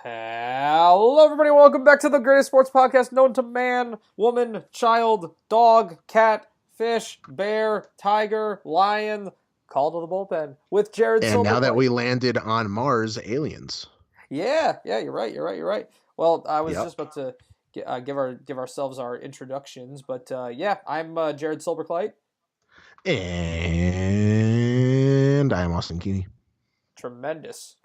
Hello, everybody. Welcome back to the greatest sports podcast known to man, woman, child, dog, cat, fish, bear, tiger, lion. Call to the bullpen with Jared And now that Silverclight. we landed on Mars, aliens. Yeah, you're right. Well, I was Yep. just about to give ourselves our introductions, but yeah, I'm Jared Silverclight. And I'm Austin Keeney. Tremendous.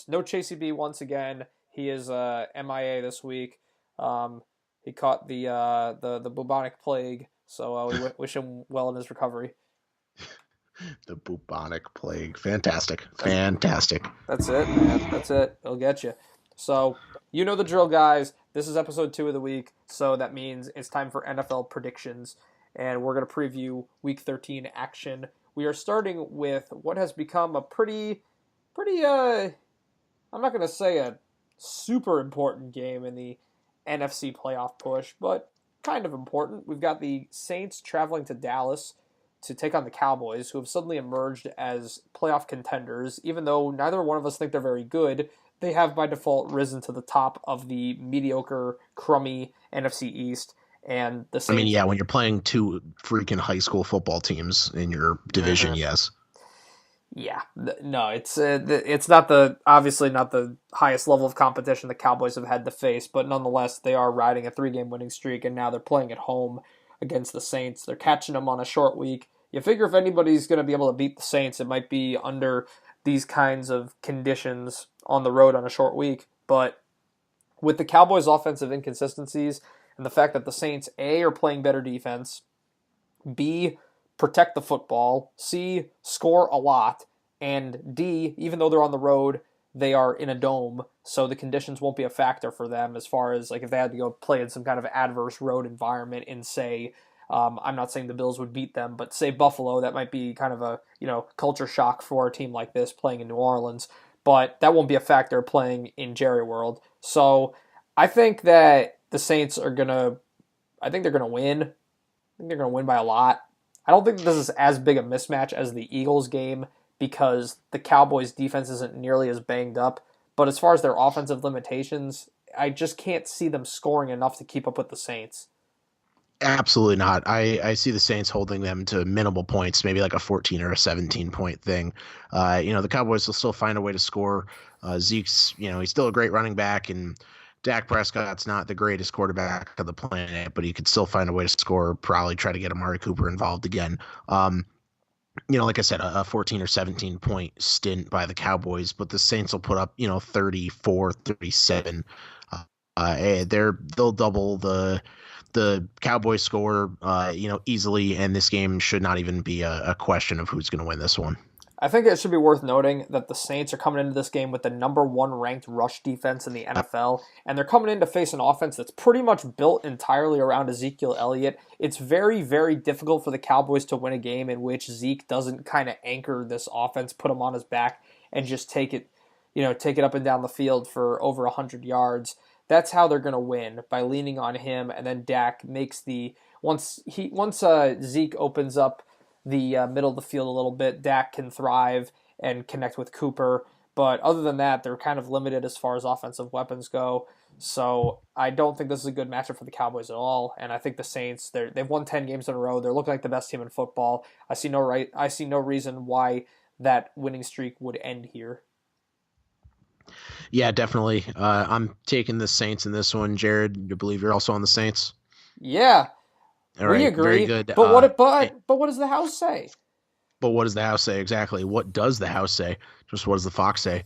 No Chasey B once again. He is MIA this week. He caught the bubonic plague, so we wish him well in his recovery. The bubonic plague. Fantastic. That's it, man. That's it. It'll get you. So you know the drill, guys. This is episode 2 of the week, so that means it's time for NFL predictions, and we're gonna preview Week 13 action. We are starting with what has become a pretty I'm not going to say a super important game in the NFC playoff push, but kind of important. We've got the Saints traveling to Dallas to take on the Cowboys, who have suddenly emerged as playoff contenders. Even though neither one of us think they're very good, they have by default risen to the top of the mediocre, crummy NFC East. And the I mean, Saints. yeah, when you're playing two freaking high school football teams in your division, yes. Yeah, no, it's not obviously not the highest level of competition the Cowboys have had to face, but nonetheless they are riding a 3-game winning streak, and now they're playing at home against the Saints. They're catching them on a short week. You figure if anybody's going to be able to beat the Saints, it might be under these kinds of conditions on the road on a short week. But with the Cowboys' offensive inconsistencies and the fact that the Saints A are playing better defense, B, protect the football, C, score a lot, and D, even though they're on the road, they are in a dome, so the conditions won't be a factor for them as far as like if they had to go play in some kind of adverse road environment in, say, I'm not saying the Bills would beat them, but say Buffalo, that might be kind of a culture shock for a team like this playing in New Orleans, but that won't be a factor playing in Jerry World. So I think that the Saints are gonna, I think they're gonna win. I think they're going to win by a lot. I don't think this is as big a mismatch as the Eagles game because the Cowboys' defense isn't nearly as banged up. But as far as their offensive limitations, I just can't see them scoring enough to keep up with the Saints. Absolutely not. I see the Saints holding them to minimal points, maybe like a 14 or a 17-point thing. The Cowboys will still find a way to score. Zeke's, he's still a great running back, and Dak Prescott's not the greatest quarterback of the planet, but he could still find a way to score, probably try to get Amari Cooper involved again. Like I said, a 14 or 17 point stint by the Cowboys, but the Saints will put up, 34, 37. They'll double the Cowboys score, easily, and this game should not even be a question of who's going to win this one. I think it should be worth noting that the Saints are coming into this game with the number 1 ranked rush defense in the NFL, and they're coming in to face an offense that's pretty much built entirely around Ezekiel Elliott. It's very, very difficult for the Cowboys to win a game in which Zeke doesn't kind of anchor this offense, put him on his back, and just take it up and down the field for over 100 yards. That's how they're going to win, by leaning on him, and then Dak makes once Zeke opens up the middle of the field a little bit, Dak can thrive and connect with Cooper. But other than that, they're kind of limited as far as offensive weapons go. So I don't think this is a good matchup for the Cowboys at all. And I think the Saints, they've won 10 games in a row. They're looking like the best team in football. I see no reason why that winning streak would end here. Yeah, definitely. I'm taking the Saints in this one. Jared, you believe you're also on the Saints? Yeah, All we right, agree. very good. But what does the house say? But what does the house say exactly? What does the house say? Just what does the fox say?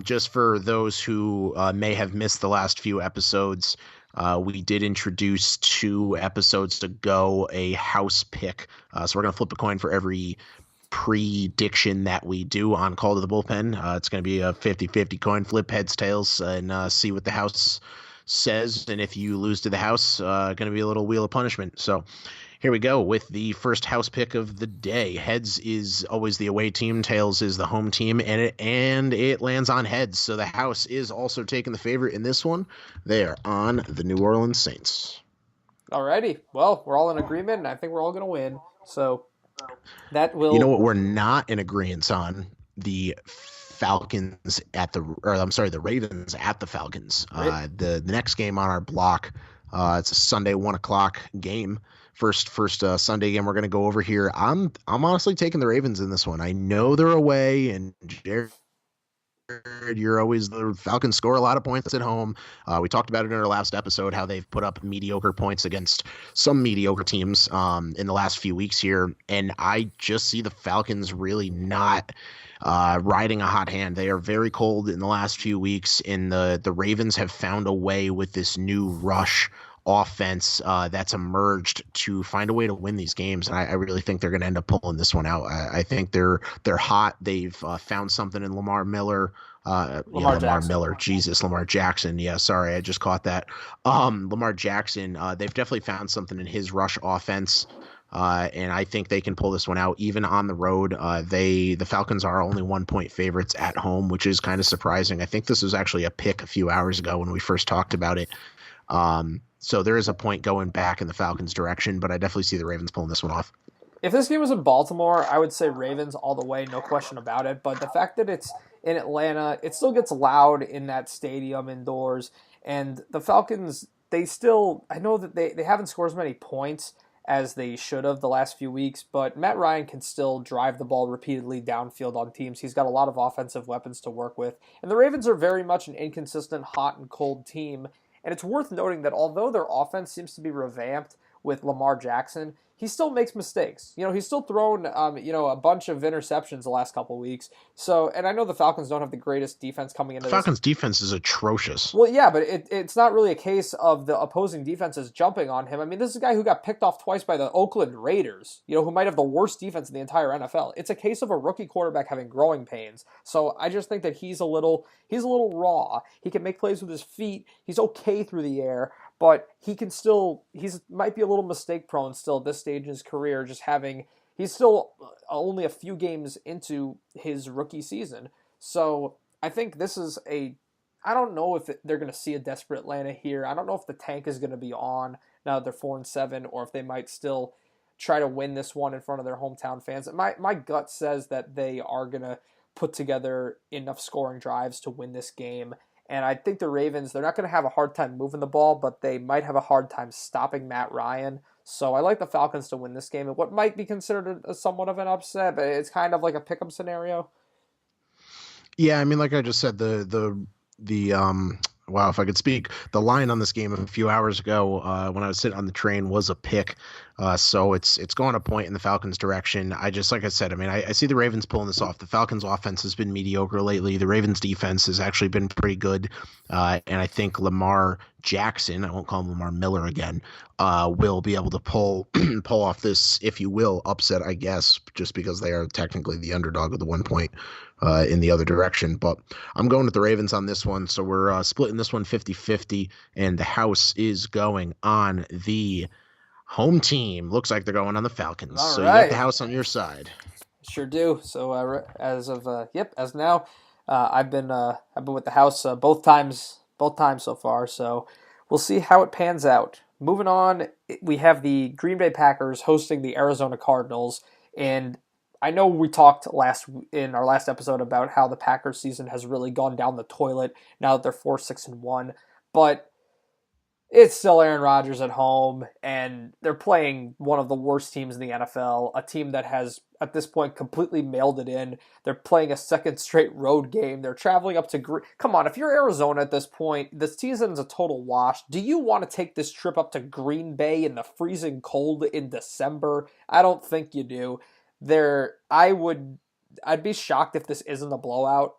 Just for those who may have missed the last few episodes, we did introduce 2 episodes ago a house pick. So we're going to flip a coin for every prediction that we do on Call to the Bullpen. It's going to be a 50-50 coin flip, heads, tails, and see what the house says. And if you lose to the house, going to be a little wheel of punishment. So here we go with the first house pick of the day. Heads is always the away team. Tails is the home team, and it lands on heads. So the house is also taking the favorite in this one. They are on the New Orleans Saints. Alrighty. Well, we're all in agreement, and I think we're all going to win. So that will. You know what we're not in agreement on? The Falcons at the, or I'm sorry, the Ravens at the Falcons. The next game on our block, it's a Sunday 1 o'clock game. First Sunday game we're gonna go over here. I'm honestly taking the Ravens in this one. I know they're away, and Jared, you're always the Falcons score a lot of points at home. We talked about it in our last episode how they've put up mediocre points against some mediocre teams in the last few weeks here, and I just see the Falcons really not riding a hot hand. They are very cold in the last few weeks, and the Ravens have found a way with this new rush offense that's emerged to find a way to win these games, and I really think they're going to end up pulling this one out. I think they're hot. They've found something in Lamar Miller. Lamar Miller, Jesus, Lamar Jackson. Yeah, sorry, I just caught that. Lamar Jackson. They've definitely found something in his rush offense. And I think they can pull this one out even on the road. The Falcons are only 1 point favorites at home, which is kind of surprising. I think this was actually a pick a few hours ago when we first talked about it. So there is a point going back in the Falcons' direction, but I definitely see the Ravens pulling this one off. If this game was in Baltimore, I would say Ravens all the way, no question about it. But the fact that it's in Atlanta, it still gets loud in that stadium indoors. And the Falcons, I know that they haven't scored as many points as they should have the last few weeks, but Matt Ryan can still drive the ball repeatedly downfield on teams. He's got a lot of offensive weapons to work with. And the Ravens are very much an inconsistent, hot and cold team. And it's worth noting that although their offense seems to be revamped with Lamar Jackson, he still makes mistakes. He's still thrown, a bunch of interceptions the last couple of weeks. So, and I know the Falcons don't have the greatest defense coming into this. Falcons' defense is atrocious. Well, yeah, but it's not really a case of the opposing defenses jumping on him. I mean, this is a guy who got picked off twice by the Oakland Raiders, who might have the worst defense in the entire NFL. It's a case of a rookie quarterback having growing pains. So I just think that he's a little raw. He can make plays with his feet. He's okay through the air. But he might be a little mistake prone still at this stage in his career, he's still only a few games into his rookie season. So I think this is I don't know if they're going to see a desperate Atlanta here. I don't know if the tank is going to be on now that they're 4-7, or if they might still try to win this one in front of their hometown fans. My gut says that they are going to put together enough scoring drives to win this game. And I think the Ravens, they're not going to have a hard time moving the ball, but they might have a hard time stopping Matt Ryan. So I like the Falcons to win this game. And what might be considered somewhat of an upset, but it's kind of like a pick-em scenario. Yeah, I mean, like I just said, wow, if I could speak, the line on this game a few hours ago when I was sitting on the train was a pick. So it's going a point in the Falcons' direction. Like I said, I mean, I see the Ravens pulling this off. The Falcons' offense has been mediocre lately. The Ravens' defense has actually been pretty good. And I think Lamar Jackson, I won't call him Lamar Miller again, will be able to pull off this, if you will, upset, I guess, just because they are technically the underdog of the 1 point in the other direction. But I'm going with the Ravens on this one. So we're splitting this one 50-50, and the house is going on the home team. Looks like they're going on the Falcons. All so right. You got the house on your side. Sure do. So as now, I've been with the house both times so far. So we'll see how it pans out. Moving on, we have the Green Bay Packers hosting the Arizona Cardinals, and I know we talked in our last episode about how the Packers season has really gone down the toilet now that they're 4-6-1, but it's still Aaron Rodgers at home, and they're playing one of the worst teams in the NFL, a team that has, at this point, completely mailed it in. They're playing a second straight road game. They're traveling up to... Come on, if you're Arizona at this point, this season is a total wash. Do you want to take this trip up to Green Bay in the freezing cold in December? I don't think you do. I'd be shocked if this isn't a blowout.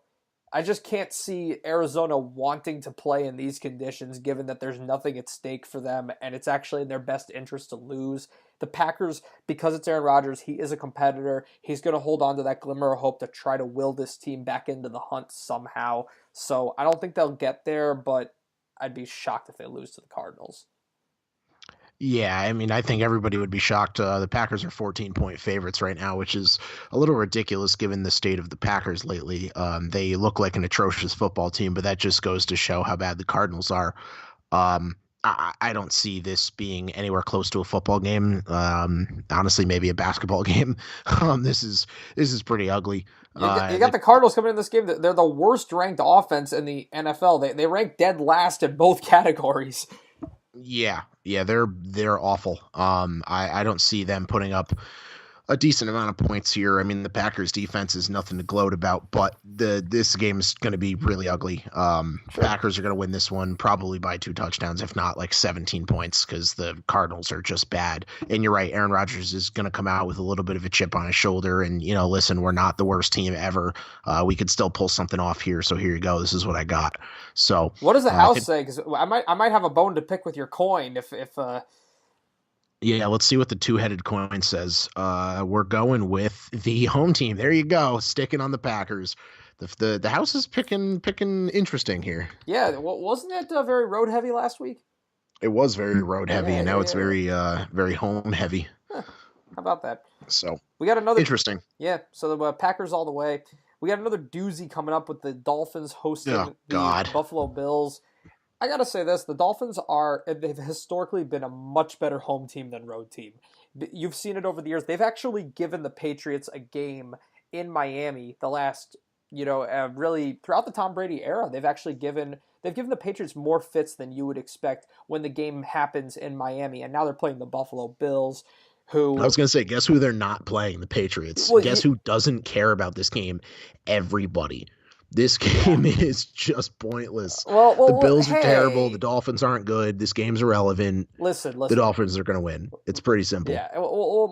I just can't see Arizona wanting to play in these conditions, given that there's nothing at stake for them, and it's actually in their best interest to lose. The Packers, because it's Aaron Rodgers, he is a competitor. He's going to hold on to that glimmer of hope to try to will this team back into the hunt somehow. So I don't think they'll get there, but I'd be shocked if they lose to the Cardinals. Yeah, I mean, I think everybody would be shocked. The Packers are 14-point favorites right now, which is a little ridiculous given the state of the Packers lately. They look like an atrocious football team, but that just goes to show how bad the Cardinals are. I don't see this being anywhere close to a football game. Honestly, maybe a basketball game. This is pretty ugly. You got The the Cardinals coming in this game. They're the worst ranked offense in the NFL. They rank dead last in both categories. yeah, they're awful. I don't see them putting up a decent amount of points here. I mean, the Packers defense is nothing to gloat about, but this game is going to be really ugly. Sure. Packers are going to win this one probably by 2 touchdowns, if not like 17 points, because the Cardinals are just bad. And you're right, Aaron Rodgers is going to come out with a little bit of a chip on his shoulder. And, listen, we're not the worst team ever. We could still pull something off here. So here you go. This is what I got. So What does the house say? Because I might have a bone to pick with your coin if yeah, let's see what the two-headed coin says. We're going with the home team. There you go, sticking on the Packers. The house is picking interesting here. yeah, wasn't it very road heavy last week? It was very road heavy, Yeah, and yeah, now it's yeah. very home heavy. Huh, how about that? So We got another. interesting. Yeah, so the Packers all the way. We got another doozy coming up with the Dolphins Oh hosting the God. Buffalo Bills. I gotta say this: the Dolphins they've historically been a much better home team than road team. You've seen it over the years. They've actually given the Patriots a game in Miami the last, really throughout the Tom Brady era. They've given the Patriots more fits than you would expect when the game happens in Miami, and now they're playing the Buffalo Bills, I who was gonna say, guess who they're not playing? The Patriots. well, Guess who doesn't care about this game? Everybody. This yeah, game is just pointless. The well, Bills are terrible. The hey, Dolphins aren't good. This game's irrelevant. listen, The listen. Dolphins are going to win. It's pretty simple. Yeah,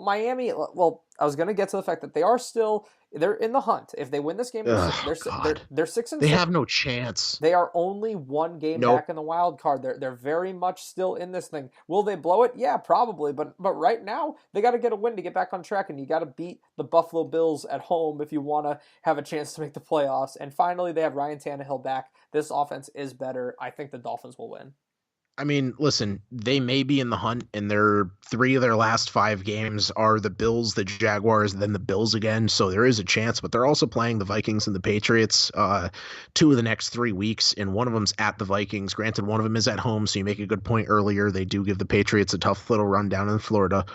Miami. Well, I was going to get to the fact that they're in the hunt. If they win this game, Oh God, they're 6 and they 6. have no chance. They are only one game Nope. back in the wild card. They're very much still in this thing. Will they blow it? Yeah, probably. But right now they got to get a win to get back on track, and you got to beat the Buffalo Bills at home if you want to have a chance to make the playoffs. And finally, they have Ryan Tannehill back. This offense is better. I think the Dolphins will win. I mean, listen, they may be in the hunt, and their three of their last 5 games are the Bills, the Jaguars, and then the Bills again. So there is a chance, but they're also playing the Vikings and the Patriots 2 of the next 3 weeks, and one of them's at the Vikings. Granted, one of them is at home, so you make a good point earlier. They do give the Patriots a tough little run down in Florida.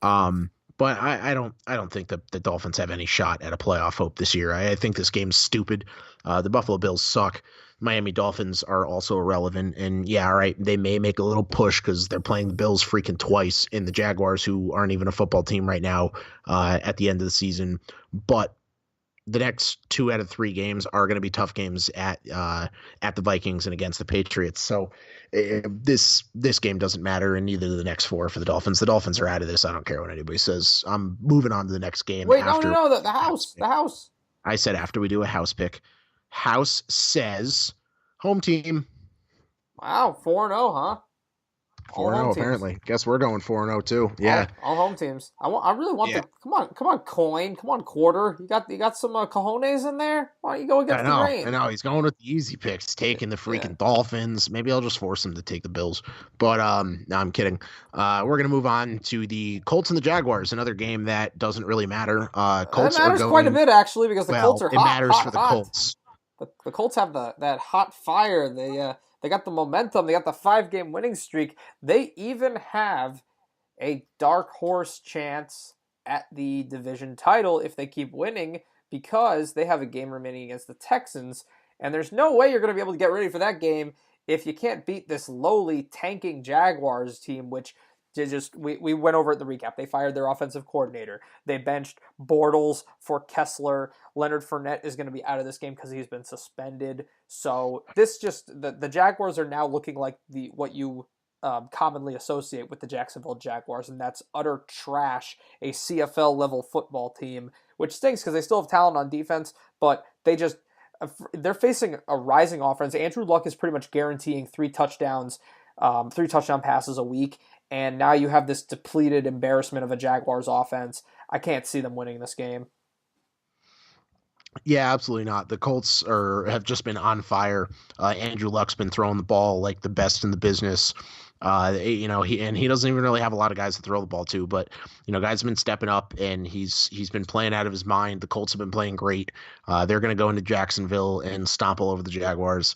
But I don't think that the Dolphins have any shot at a playoff hope this year. I think this game's stupid. The Buffalo Bills suck. Miami Dolphins are also irrelevant. And yeah, all right, they may make a little push because they're playing the Bills freaking twice in the Jaguars, who aren't even a football team right now at the end of the season. But the next 2 out of 3 games are going to be tough games at the Vikings and against the Patriots. So this game doesn't matter, and neither do the next 4 for the Dolphins. The Dolphins are out of this. I don't care what anybody says. I'm moving on to the next game Wait, no, no, after no. The house house, pick. the house. I said after we do a house pick. House says home team Wow, 4-0, huh? All 4-0 home teams. apparently. Guess we're going 4-0 too. Yeah. All home teams. I really want Yeah. the come on coin, come on quarter. You got some cojones in there. Why don't you go I against the know. I grain? know. He's going with the easy picks, taking the Yeah. freaking Dolphins. Maybe I'll just force him to take the Bills. But no, I'm kidding. We're gonna move on to the Colts and the Jaguars, another game that doesn't really matter. That Colts are matters quite a going bit actually because the Colts well. are It hot, matters for hot, the hot. Colts. The Colts have that hot fire. They got the momentum. They got the 5 game winning streak. They even have a dark horse chance at the division title if they keep winning because they have a game remaining against the Texans. And there's no way you're going to be able to get ready for that game if you can't beat this lowly tanking Jaguars team, which we went over at the recap. They fired their offensive coordinator. They benched Bortles for Kessler. Leonard Fournette is going to be out of this game because he's been suspended. So the Jaguars are now looking like what you commonly associate with the Jacksonville Jaguars, and that's utter trash, a CFL level football team, which stinks because they still have talent on defense, but they're facing a rising offense. Andrew Luck is pretty much guaranteeing 3 touchdown passes a week, and now you have this depleted embarrassment of a Jaguars offense. I can't see them winning this game. Yeah, absolutely not. The Colts have just been on fire. Andrew Luck's been throwing the ball like the best in the business. He doesn't even really have a lot of guys to throw the ball to, but guys have been stepping up, and he's been playing out of his mind. The Colts have been playing great. They're going to go into Jacksonville and stomp all over the Jaguars.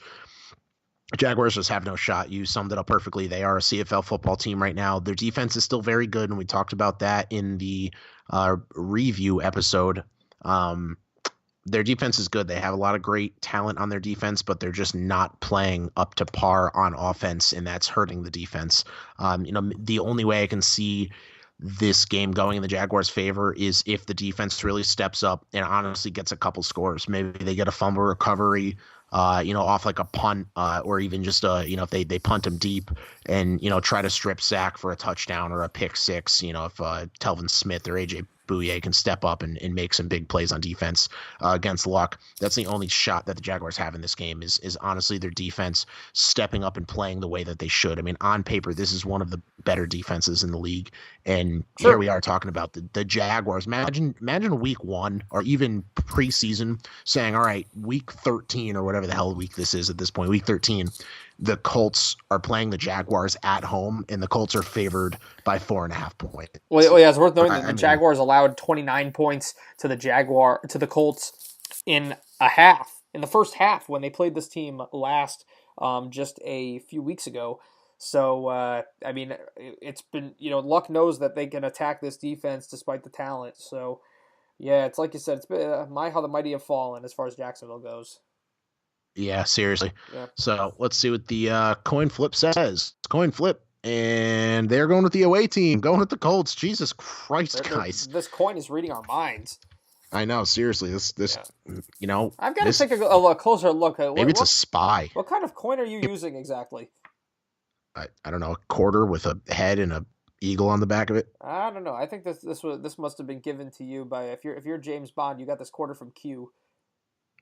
Jaguars just have no shot. You summed it up perfectly. They are a CFL football team right now. Their defense is still very good, and we talked about that in the review episode. Um, their defense is good. They have a lot of great talent on their defense, but they're just not playing up to par on offense, and that's hurting the defense. The only way I can see this game going in the Jaguars' favor is if the defense really steps up and honestly gets a couple scores. Maybe they get a fumble recovery, off like a punt, or even just if they punt them deep and try to strip sack for a touchdown or a pick six. If Telvin Smith or AJ Bouye can step up and make some big plays on defense against Luck. That's the only shot that the Jaguars have in this game is honestly their defense stepping up and playing the way that they should. I mean, on paper, this is one of the better defenses in the league. And here we are talking about the Jaguars. Imagine week 1 or even preseason saying, all right, week 13 or whatever the hell week this is at this point, week 13, the Colts are playing the Jaguars at home, and the Colts are favored by 4.5 points. Well, yeah, it's worth noting that the Jaguars allowed 29 points to the Colts in the first half when they played this team last, just a few weeks ago. So, it's been, Luck knows that they can attack this defense despite the talent. So, yeah, it's like you said, it's been how the mighty have fallen as far as Jacksonville goes. Yeah, seriously. Yeah. So let's see what the coin flip says. Coin flip, and they're going with the away team, going with the Colts. Jesus Christ, guys! This coin is reading our minds. I know, seriously. This I've got to take a closer look. Maybe it's a spy. What kind of coin are you using exactly? I don't know, a quarter with a head and a eagle on the back of it. I don't know. I think this must have been given to you by if you're James Bond. You got this quarter from Q.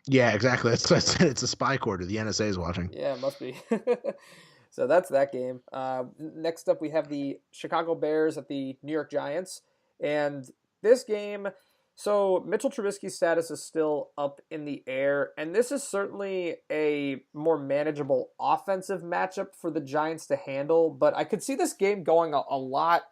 Yeah, exactly. That's what I said. It's a spy quarter. The NSA is watching. Yeah, it must be. So that's that game. Next up, we have the Chicago Bears at the New York Giants. And this game, so Mitchell Trubisky's status is still up in the air. And this is certainly a more manageable offensive matchup for the Giants to handle. But I could see this game going a lot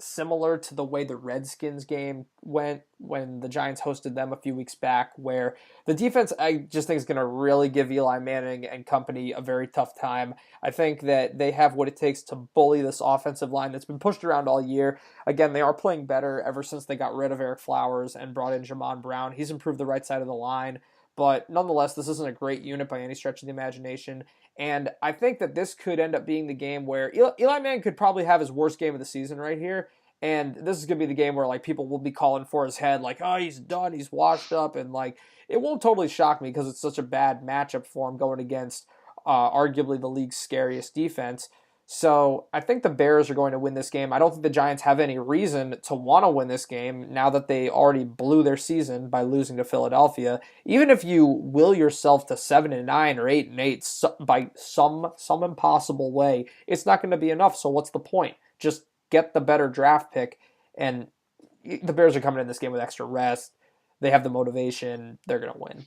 similar to the way the Redskins game went when the Giants hosted them a few weeks back, where the defense, I just think, is going to really give Eli Manning and company a very tough time. I think that they have what it takes to bully this offensive line that's been pushed around all year. Again, they are playing better ever since they got rid of Eric Flowers and brought in Jamon Brown. He's improved the right side of the line, but nonetheless, this isn't a great unit by any stretch of the imagination. And I think that this could end up being the game where Eli Manning could probably have his worst game of the season right here. And this is going to be the game where people will be calling for his head, oh, he's done, he's washed up. And it won't totally shock me because it's such a bad matchup for him going against arguably the league's scariest defense. So I think the Bears are going to win this game. I don't think the Giants have any reason to want to win this game now that they already blew their season by losing to Philadelphia. Even if you will yourself to 7-9 or 8-8 by some impossible way, it's not going to be enough. So what's the point? Just get the better draft pick. And the Bears are coming in this game with extra rest. They have the motivation. They're going to win.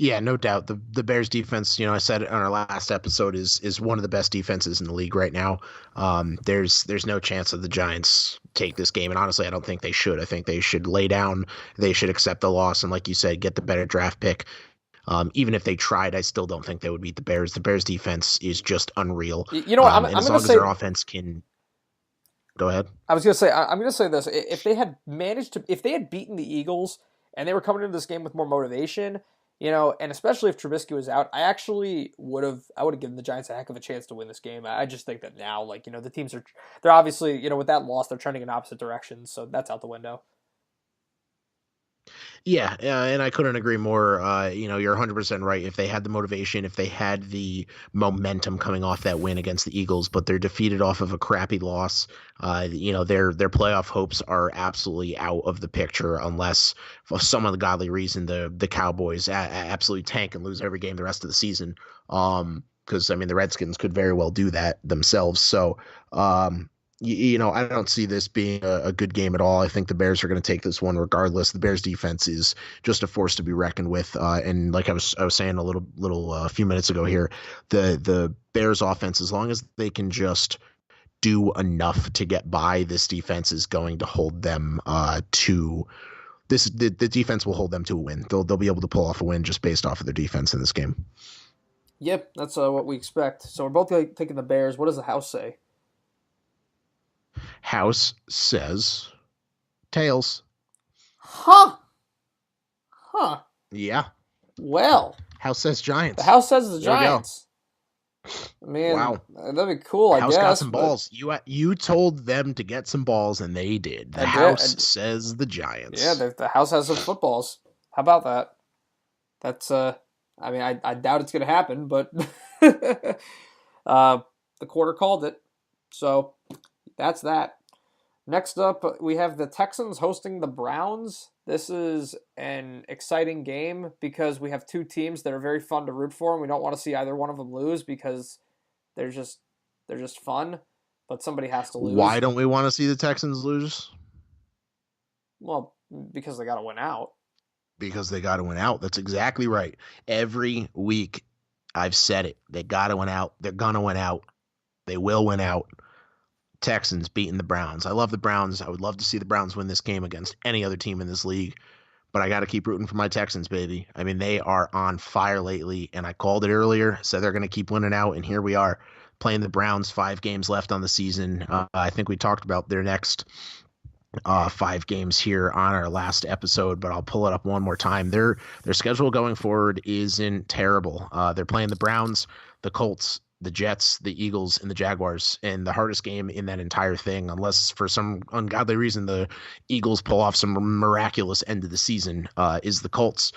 Yeah, no doubt. The Bears defense, I said it on our last episode, is one of the best defenses in the league right now. There's no chance that the Giants take this game, and honestly, I don't think they should. I think they should lay down. They should accept the loss, and like you said, get the better draft pick. Even if they tried, I still don't think they would beat the Bears. The Bears defense is just unreal. You know what? I'm as long as their offense can. Go ahead. I'm going to say this: if they had beaten the Eagles and they were coming into this game with more motivation. And especially if Trubisky was out, I would have given the Giants a heck of a chance to win this game. I just think that now, the teams they're obviously, with that loss, they're trending in opposite directions, so that's out the window. Yeah, and I couldn't agree more. You're 100% right. If they had the motivation, if they had the momentum coming off that win against the Eagles, but they're defeated off of a crappy loss, their playoff hopes are absolutely out of the picture unless, for some ungodly reason, the Cowboys absolutely tank and lose every game the rest of the season. Because the Redskins could very well do that themselves. So, I don't see this being a good game at all. I think the Bears are going to take this one regardless. The Bears defense is just a force to be reckoned with. And like I was saying a few minutes ago here, the Bears offense, as long as they can just do enough to get by, this defense is going to hold them to this. The defense will hold them to a win. They'll be able to pull off a win just based off of their defense in this game. Yep, that's what we expect. So we're both taking the Bears. What does the house say? House says tails. Huh? Huh? Yeah. Well, House says the Giants. house says the There we go. Giants. I mean, Wow. that'd be cool, I House got guess, some but balls. You told them to get some balls, and they did. I The did. house says the Yeah, Giants. the house has some footballs. How about that? That's I mean, I doubt it's gonna happen, but uh, the quarter called it. So that's that. Next up, we have the Texans hosting the Browns. This is an exciting game because we have two teams that are very fun to root for, and we don't want to see either one of them lose because they're just they're just fun. But somebody has to Why lose. don't we want to see the Texans lose? Well, because they got to win out. Because they got to win out. That's exactly right. Every week, I've said it. They got to win out. They're gonna win out. They will win out. Texans beating the Browns. I love the Browns. I would love to see the Browns win this game against any other team in this league, but I got to keep rooting for my Texans, baby. I mean, they are on fire lately, and I called it earlier, said they're going to keep winning out, and here we are playing the Browns. 5 games left on the season. I think we talked about their next 5 games here on our last episode, but I'll pull it up one more time. Their schedule going forward isn't terrible. They're playing the Browns, the Colts, the Jets, the Eagles, and the Jaguars. And the hardest game in that entire thing, unless for some ungodly reason the Eagles pull off some miraculous end of the season, is the Colts.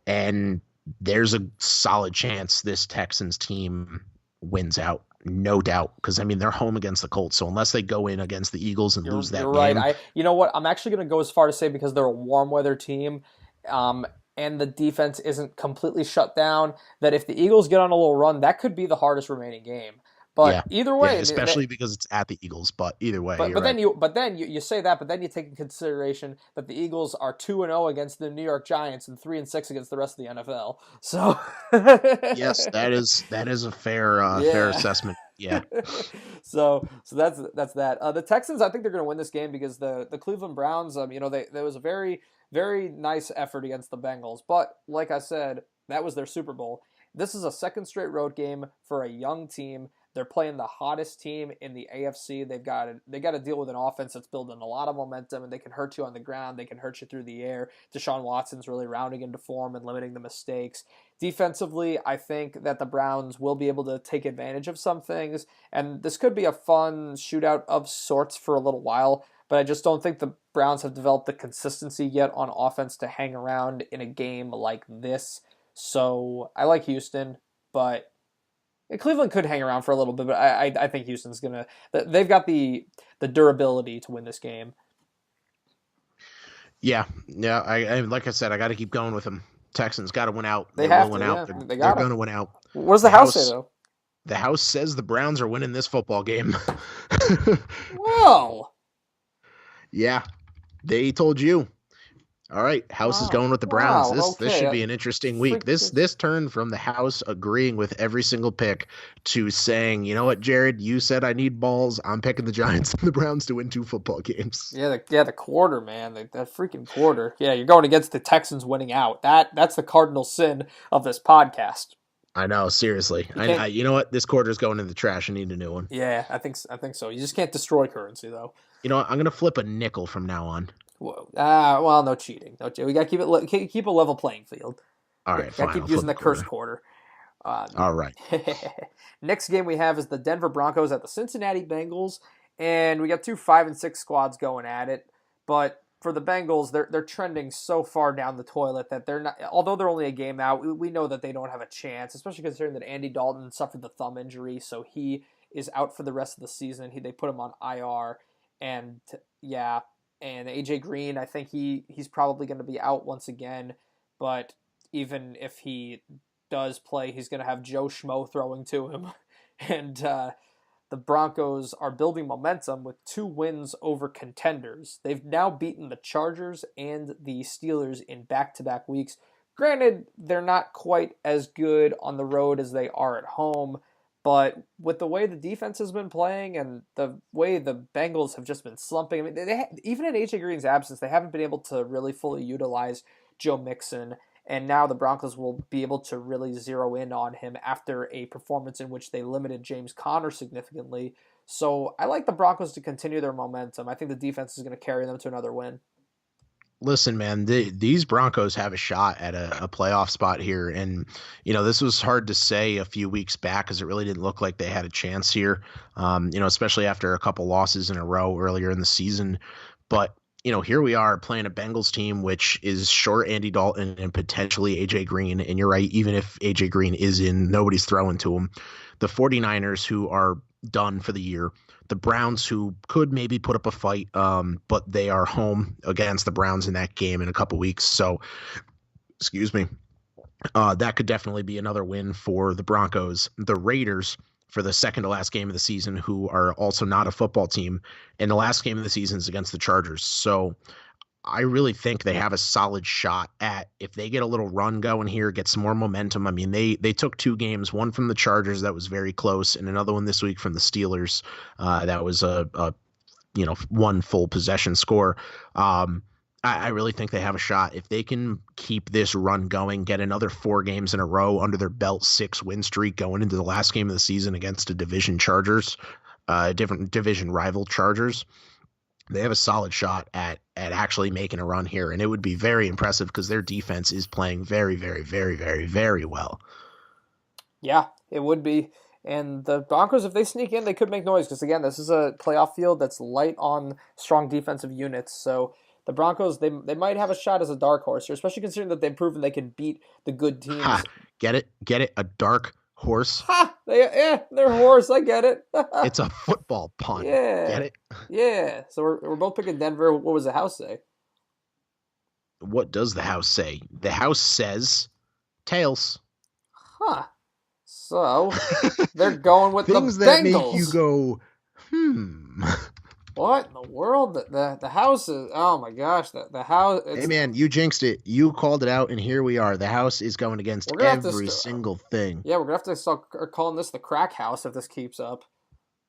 And there's a solid chance this Texans team wins out. No doubt, because I mean they're home against the Colts, so unless they go in against the Eagles and You're lose you're that right. game, You know what? I'm actually going to go as far to say because they're a warm weather team, and the defense isn't completely shut down. That if the Eagles get on a little run, that could be the hardest remaining game. yeah, But either yeah, way, especially because it's at the Eagles. But either way, but you're but then right. you say that, but then you take in consideration that the Eagles are 2-0 against the New York Giants and 3-6 against the rest of the NFL. So Yes, that is a fair yeah. assessment. Yeah, So that's that. The Texans, I think they're going to win this game because the Cleveland Browns, there was a very nice effort against the Bengals, but like I said, that was their Super Bowl. This is a second straight road game for a young team. They're playing the hottest team in the AFC. They got to deal with an offense that's building a lot of momentum, and they can hurt you on the ground. They can hurt you through the air. Deshaun Watson's really rounding into form and limiting the mistakes. Defensively, I think that the Browns will be able to take advantage of some things, and this could be a fun shootout of sorts for a little while, but I just don't think the Browns have developed the consistency yet on offense to hang around in a game like this. So I like Houston, but Cleveland could hang around for a little bit, but I think Houston's gonna. They've got the durability to win this game. yeah, yeah. I like I said, I got to keep going with them. Texans got to win out. They They will have win to, out. yeah. They're They they're got to. going to win out. What does the The house say house though? the house says the Browns are winning this football game. Well, Yeah, they told you. All right, House is wow, going with the Browns. wow, This should okay. be an interesting week. Freak, This turned from the House agreeing with every single pick to saying, you know what, Jared, you said I need balls. I'm picking the Giants and the Browns to win 2 football games. the quarter, man, that freaking quarter. Yeah, you're going against the Texans winning out. That's the cardinal sin of this podcast. I know, seriously. You can't. You know what? This quarter's going in the trash. I need a new one. Yeah, I think so. You just can't destroy currency though. You know what? I'm gonna flip a nickel from now on. Whoa. Well, no cheating. No cheating. We gotta keep a level playing field. All Yeah, right, gotta fine. keep I'll using flip the a curse quarter. quarter. Uh, All right. Next game we have is the Denver Broncos at the Cincinnati Bengals, and we got two 5-6 squads going at it. But for the Bengals, they're trending so far down the toilet that they're not. Although they're only a game out, we know that they don't have a chance, especially considering that Andy Dalton suffered the thumb injury, so he is out for the rest of the season. They put him on IR, and yeah, and AJ Green, I think he's probably going to be out once again. But even if he does play, he's going to have Joe Schmo throwing to him. And the Broncos are building momentum with 2 wins over contenders. They've now beaten the Chargers and the Steelers in back-to-back weeks. Granted, they're not quite as good on the road as they are at home, but with the way the defense has been playing and the way the Bengals have just been slumping, I mean, even in AJ Green's absence, they haven't been able to really fully utilize Joe Mixon. And now the Broncos will be able to really zero in on him after a performance in which they limited James Conner significantly. So I like the Broncos to continue their momentum. I think the defense is going to carry them to another win. Listen, man, these Broncos have a shot at a playoff spot here. And, this was hard to say a few weeks back because it really didn't look like they had a chance here, especially after a couple losses in a row earlier in the season. But, here we are playing a Bengals team, which is short Andy Dalton and potentially A.J. Green. And you're right, even if A.J. Green is in, nobody's throwing to him. The 49ers, who are done for the year. The Browns, who could maybe put up a fight, but they are home against the Browns in that game in a couple weeks. So, excuse me, that could definitely be another win for the Broncos. The Raiders, for the second to last game of the season, who are also not a football team, and the last game of the season is against the Chargers. So I really think they have a solid shot at, if they get a little run going here, get some more momentum. I mean, they took 2 games, one from the Chargers that was very close, and another one this week from the Steelers. That was a one full possession score. I really think they have a shot if they can keep this run going, get another 4 games in a row under their belt, 6 win streak going into the last game of the season against a different division rival Chargers. They have a solid shot at actually making a run here, and it would be very impressive because their defense is playing very, very, very, very, very well. Yeah, it would be. And the Broncos, if they sneak in, they could make noise because, again, this is a playoff field that's light on strong defensive units. So the Broncos, they might have a shot as a dark horse here, especially considering that they've proven they can beat the good teams. Ha! Get it? A dark horse? Ha! They're horse. I get it. It's a football pun. Yeah. Get it? Yeah. So we're both picking Denver. What was the house say? What does the house say? The house says tails. Huh. So they're going with Things the that Bengals. make you go, What in the world? The house is, oh my gosh, the house. Hey man, you jinxed it. You called it out, and here we are. The house is going against every single thing. Yeah, we're gonna have to start calling this the crack house if this keeps up.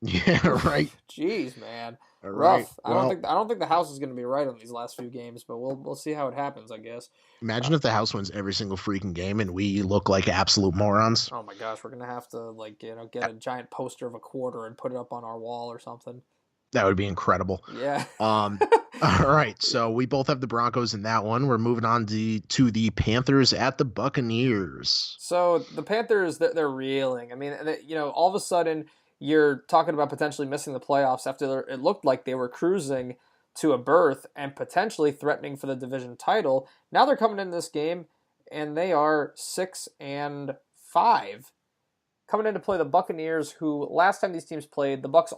Yeah, right. Jeez, man, All rough. Right. Well, I don't think the house is gonna be right on these last few games, but we'll see how it happens, I guess. Imagine if the house wins every single freaking game, and we look like absolute morons. Oh my gosh, we're gonna have to get a giant poster of a quarter and put it up on our wall or something. That would be incredible. Yeah. All right. So we both have the Broncos in that one. We're moving on to the Panthers at the Buccaneers. So the Panthers, they're reeling. I mean, all of a sudden you're talking about potentially missing the playoffs after it looked like they were cruising to a berth and potentially threatening for the division title. Now they're coming in this game and they are 6-5. Coming in to play the Buccaneers, who last time these teams played, the Bucs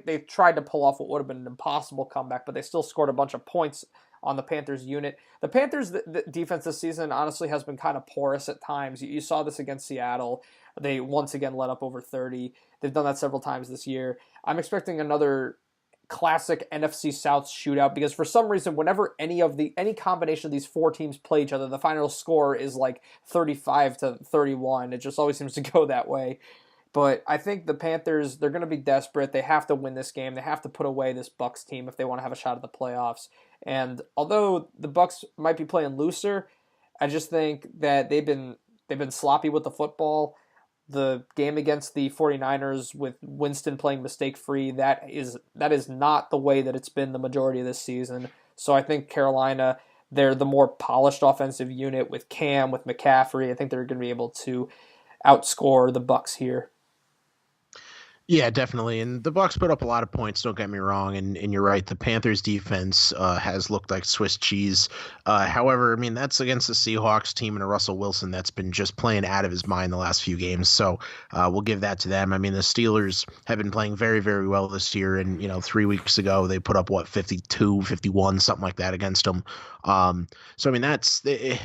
they tried to pull off what would have been an impossible comeback, but they still scored a bunch of points on the Panthers unit. The Panthers' the defense this season honestly has been kind of porous at times. You saw this against Seattle. They once again let up over 30. They've done that several times this year. I'm expecting another classic NFC South shootout because for some reason, whenever any combination of these 4 teams play each other, the final score is like 35-31. It just always seems to go that way. But I think the Panthers, they're going to be desperate. They have to win this game. They have to put away this Bucs team if they want to have a shot at the playoffs. And although the Bucs might be playing looser, I just think that they've been sloppy with the football. The game against the 49ers with Winston playing mistake-free, that is not the way that it's been the majority of this season. So I think Carolina, they're the more polished offensive unit with Cam, with McCaffrey. I think they're going to be able to outscore the Bucs here. Yeah, definitely. And the Bucs put up a lot of points, don't get me wrong. And you're right, the Panthers defense has looked like Swiss cheese. However, I mean, that's against the Seahawks team and a Russell Wilson that's been just playing out of his mind the last few games. So we'll give that to them. I mean, the Steelers have been playing very, very well this year. And, 3 weeks ago, they put up, 52, 51, something like that against them. So, I mean, that's the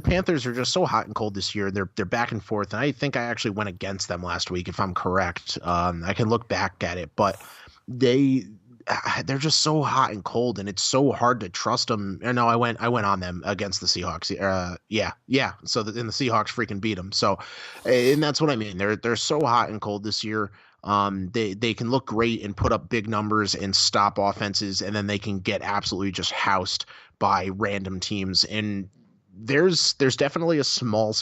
Panthers are just so hot and cold this year. They're back and forth. And I think I actually went against them last week, if I'm correct. I can look back at it, but they're just so hot and cold, and it's so hard to trust them. No, I went on them against the Seahawks. Yeah. So and the Seahawks freaking beat them. So, and that's what I mean. They're so hot and cold this year. They can look great and put up big numbers and stop offenses, and then they can get absolutely just housed by random teams. And there's definitely a small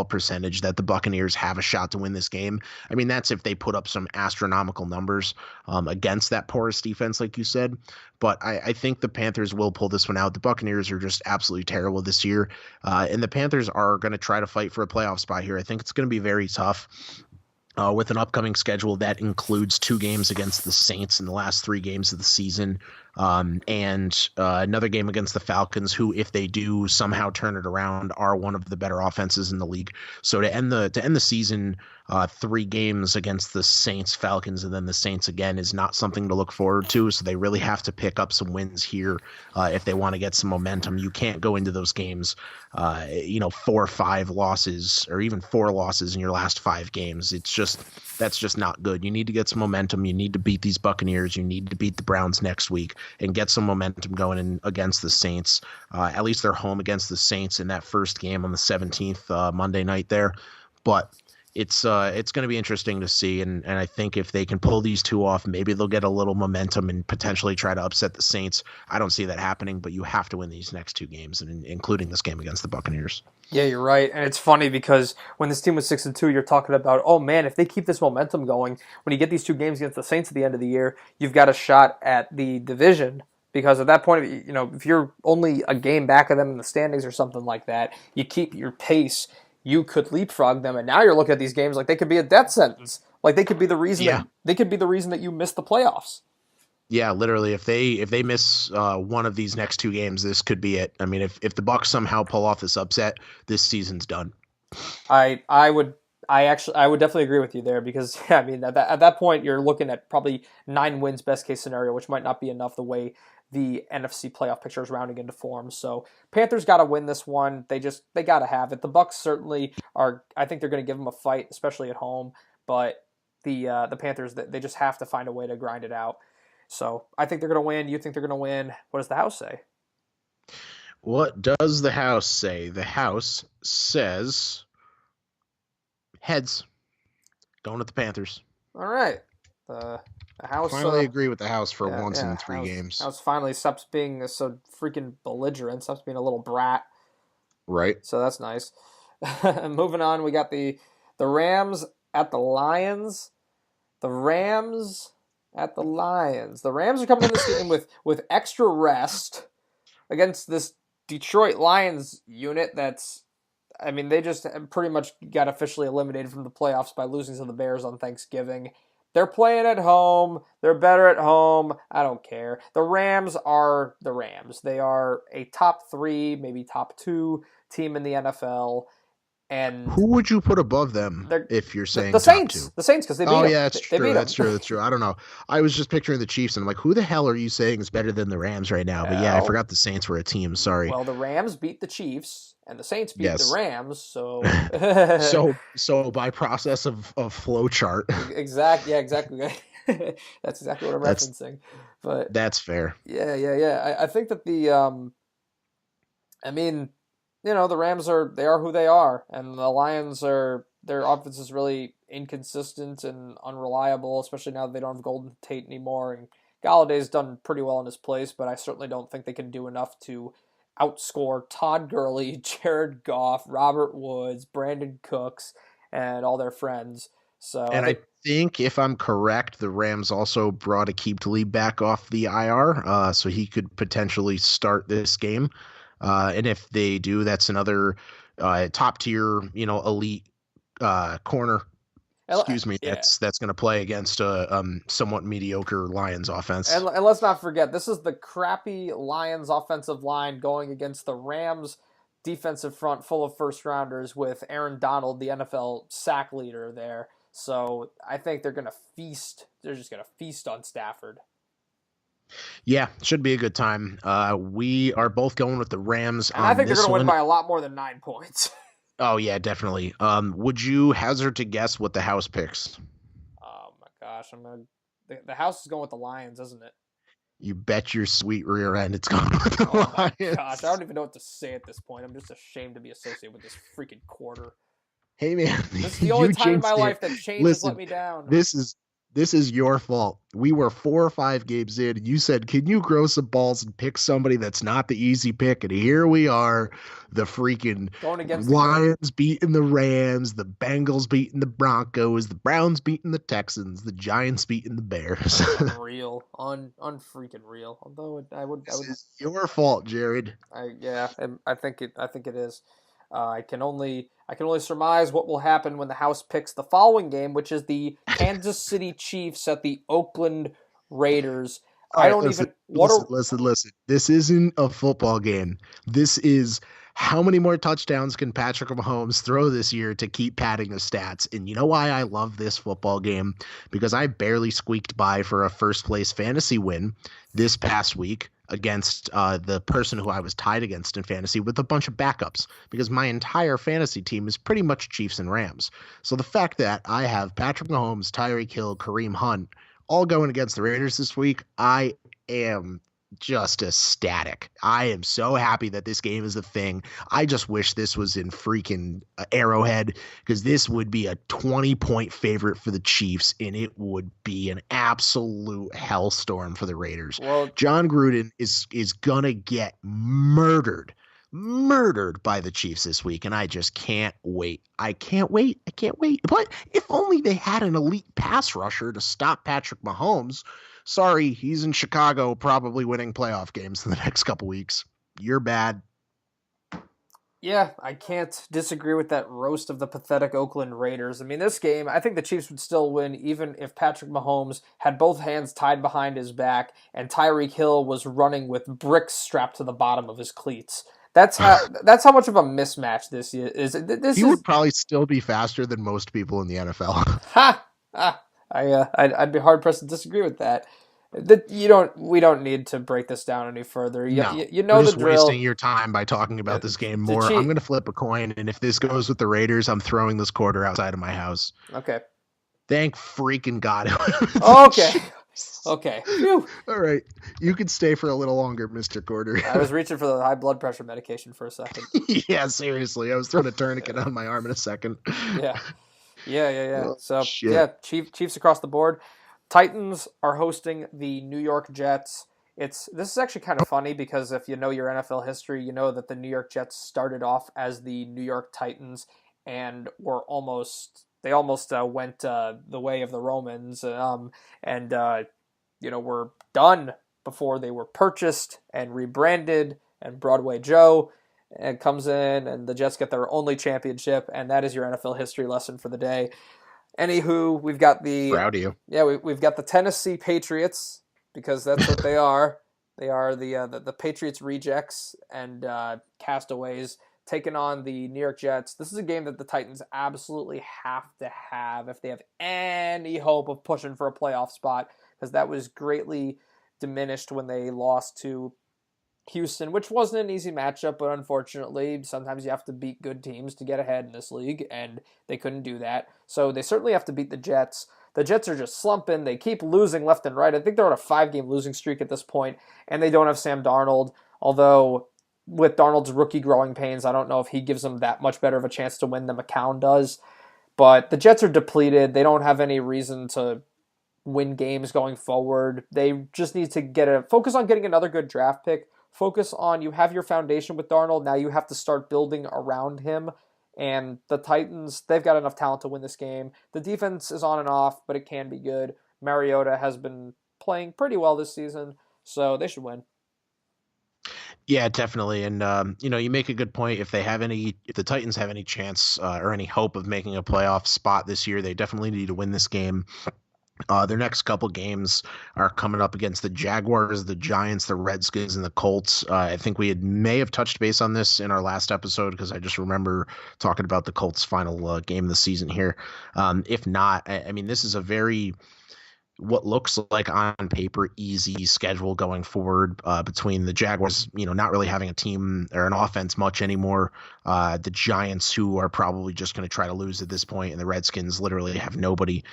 percentage that the Buccaneers have a shot to win this game. I mean, that's if they put up some astronomical numbers against that porous defense, like you said. But I think the Panthers will pull this one out. The Buccaneers are just absolutely terrible this year, and the Panthers are going to try to fight for a playoff spot here. I think it's going to be very tough. With an upcoming schedule that includes 2 games against the Saints in the last 3 games of the season, and another game against the Falcons, who, if they do somehow turn it around, are one of the better offenses in the league. So to end the season, 3 games against the Saints, Falcons, and then the Saints again is not something to look forward to. So they really have to pick up some wins here if they want to get some momentum. You can't go into those games, 4 or 5 losses or even 4 losses in your last 5 games. That's just not good. You need to get some momentum. You need to beat these Buccaneers. You need to beat the Browns next week and get some momentum going in against the Saints. At least they're home against the Saints in that first game on the 17th, Monday night there. But it's going to be interesting to see, and I think if they can pull these 2 off, maybe they'll get a little momentum and potentially try to upset the Saints. I don't see that happening, but you have to win these next 2 games, and including this game against the Buccaneers. Yeah, you're right. And it's funny because when this team was 6-2, you're talking about, oh man, if they keep this momentum going, when you get these 2 games against the Saints at the end of the year, you've got a shot at the division. Because at that point, if you're only a game back of them in the standings or something like that, you keep your pace, you could leapfrog them. And now you're looking at these games like they could be a death sentence. Like they could be the reason that you missed the playoffs. Yeah, literally, if they miss one of these next 2 games, this could be it. I mean, if the Bucs somehow pull off this upset, this season's done. I would definitely agree with you there because I mean at that point you're looking at probably 9 wins best case scenario, which might not be enough the way the NFC playoff picture is rounding into form. So Panthers got to win this one. They got to have it. The Bucs certainly are. I think they're going to give them a fight, especially at home. But the Panthers, they just have to find a way to grind it out. So I think they're going to win. You think they're going to win? What does the house say? What does the house say? The house says heads. Going with the Panthers. All right. The house Finally agree with the house for once in 3 games. House finally stops being so freaking belligerent, stops being a little brat. Right. So that's nice. Moving on, we got the Rams at the Lions. The Rams at the Lions. The Rams are coming in this game with extra rest against this Detroit Lions unit that's, I mean, they just pretty much got officially eliminated from the playoffs by losing to the Bears on Thanksgiving. They're playing at home. They're better at home. I don't care. The Rams are the Rams. They are a top 3, maybe top 2 team in the NFL. And who would you put above them if you're saying the Saints? Top 2? The Saints, because they beat them. Oh, yeah, that's true. That's true. I don't know. I was just picturing the Chiefs, and I'm like, who the hell are you saying is better than the Rams right now? But yeah, I forgot the Saints were a team. Sorry. Well, the Rams beat the Chiefs, and the Saints beat the Rams. So, so by process of flow chart. Exactly. Yeah, exactly. That's exactly what I'm referencing. But that's fair. Yeah. I think that I mean, the Rams they are who they are, and the Lions their offense is really inconsistent and unreliable, especially now that they don't have Golden Tate anymore. And Galladay's done pretty well in his place, but I certainly don't think they can do enough to outscore Todd Gurley, Jared Goff, Robert Woods, Brandon Cooks, and all their friends. So, and I think if I'm correct, the Rams also brought Aqib Talib back off the IR, so he could potentially start this game. And if they do, that's another top tier, elite corner. Excuse me. Yeah. That's going to play against a somewhat mediocre Lions offense. And let's not forget, this is the crappy Lions offensive line going against the Rams defensive front full of first rounders with Aaron Donald, the NFL sack leader there. So I think they're going to feast. They're just going to feast on Stafford. Yeah, should be a good time. We are both going with the Rams. And I think they're going to win by a lot more than 9 points. Oh yeah, definitely. Would you hazard to guess what the house picks? Oh my gosh, the house is going with the Lions, isn't it? You bet your sweet rear end it's going with the Lions. My gosh, I don't even know what to say at this point. I'm just ashamed to be associated with this freaking quarter. Hey man, this is the only time in my life that change has let me down. This is This is your fault. We were 4 or 5 games in, and you said, "Can you grow some balls and pick somebody that's not the easy pick?" And here we are, the freaking Going against the goat. Lions beating the Rams, the Bengals beating the Broncos, the Browns beating the Texans, the Giants beating the Bears. Unreal, unfreaking real. Although This is your fault, Jared. yeah, I think it is. I can only surmise what will happen when the House picks the following game, which is the Kansas City Chiefs at the Oakland Raiders. All I right, don't listen, even what listen, are listen, listen. This isn't a football game. This is how many more touchdowns can Patrick Mahomes throw this year to keep padding the stats? And you know why I love this football game? Because I barely squeaked by for a first place fantasy win this past week against the person who I was tied against in fantasy with a bunch of backups because my entire fantasy team is pretty much Chiefs and Rams. So the fact that I have Patrick Mahomes, Tyreek Hill, Kareem Hunt, all going against the Raiders this week, I am just ecstatic. I am so happy that this game is a thing. I just wish this was in freaking Arrowhead because this would be a 20-point favorite for the Chiefs and it would be an absolute hellstorm for the Raiders. well, John Gruden is gonna get murdered by the Chiefs this week, and I just can't wait. I can't wait. I can't wait. But if only they had an elite pass rusher to stop Patrick Mahomes. Sorry, he's in Chicago, probably winning playoff games in the next couple weeks. You're bad. yeah, I can't disagree with that roast of the pathetic Oakland Raiders. I mean, this game, I think the Chiefs would still win even if Patrick Mahomes had both hands tied behind his back and Tyreek Hill was running with bricks strapped to the bottom of his cleats. That's how much of a mismatch this is. This He is would probably still be faster than most people in the NFL. ha ah. I'd be hard pressed to disagree with that. We don't need to break this down any further. No, You we're know the just wasting drill. your time by talking about this game The more. I'm Chief. going to flip a coin, and if this goes with the Raiders, I'm throwing this quarter outside of my house. Okay. Thank freaking God. Okay. Okay. Phew. All right. You can stay for a little longer, Mr. Quarter. I was reaching for the high blood pressure medication for a second. Yeah, seriously. I was throwing a tourniquet on my arm in a second. Yeah. Yeah. Oh, So shit. yeah, Chiefs across the board. Titans are hosting the New York Jets. This is actually kind of funny because if you know your NFL history, you know that the New York Jets started off as the New York Titans and they almost went the way of the Romans, and were done before they were purchased and rebranded. And Broadway Joe and comes in, and the Jets get their only championship, and that is your NFL history lesson for the day. Anywho, we've got Proud of you. we've got the Tennessee Patriots because that's what they are. They are the Patriots rejects and castaways taking on the New York Jets. This is a game that the Titans absolutely have to have if they have any hope of pushing for a playoff spot because that was greatly diminished when they lost to Houston, which wasn't an easy matchup, but unfortunately, sometimes you have to beat good teams to get ahead in this league, and they couldn't do that. So they certainly have to beat the Jets. The Jets are just slumping. They keep losing left and right. I think they're on a 5-game losing streak at this point, and they don't have Sam Darnold. Although, with Darnold's rookie growing pains, I don't know if he gives them that much better of a chance to win than McCown does. But the Jets are depleted. They don't have any reason to win games going forward. They just need to focus on getting another good draft pick. Focus on you have your foundation with Darnold. Now you have to start building around him. And the Titans, they've got enough talent to win this game. The defense is on and off, but it can be good. Mariota has been playing pretty well this season, so they should win. Yeah, definitely. And you make a good point. If the Titans have any chance or any hope of making a playoff spot this year, they definitely need to win this game. Their next couple games are coming up against the Jaguars, the Giants, the Redskins, and the Colts. I think may have touched base on this in our last episode because I just remember talking about the Colts' final game of the season here. If not, I mean, this is a very what looks like on paper easy schedule going forward between the Jaguars, not really having a team or an offense much anymore. The Giants, who are probably just going to try to lose at this point, and the Redskins literally have nobody.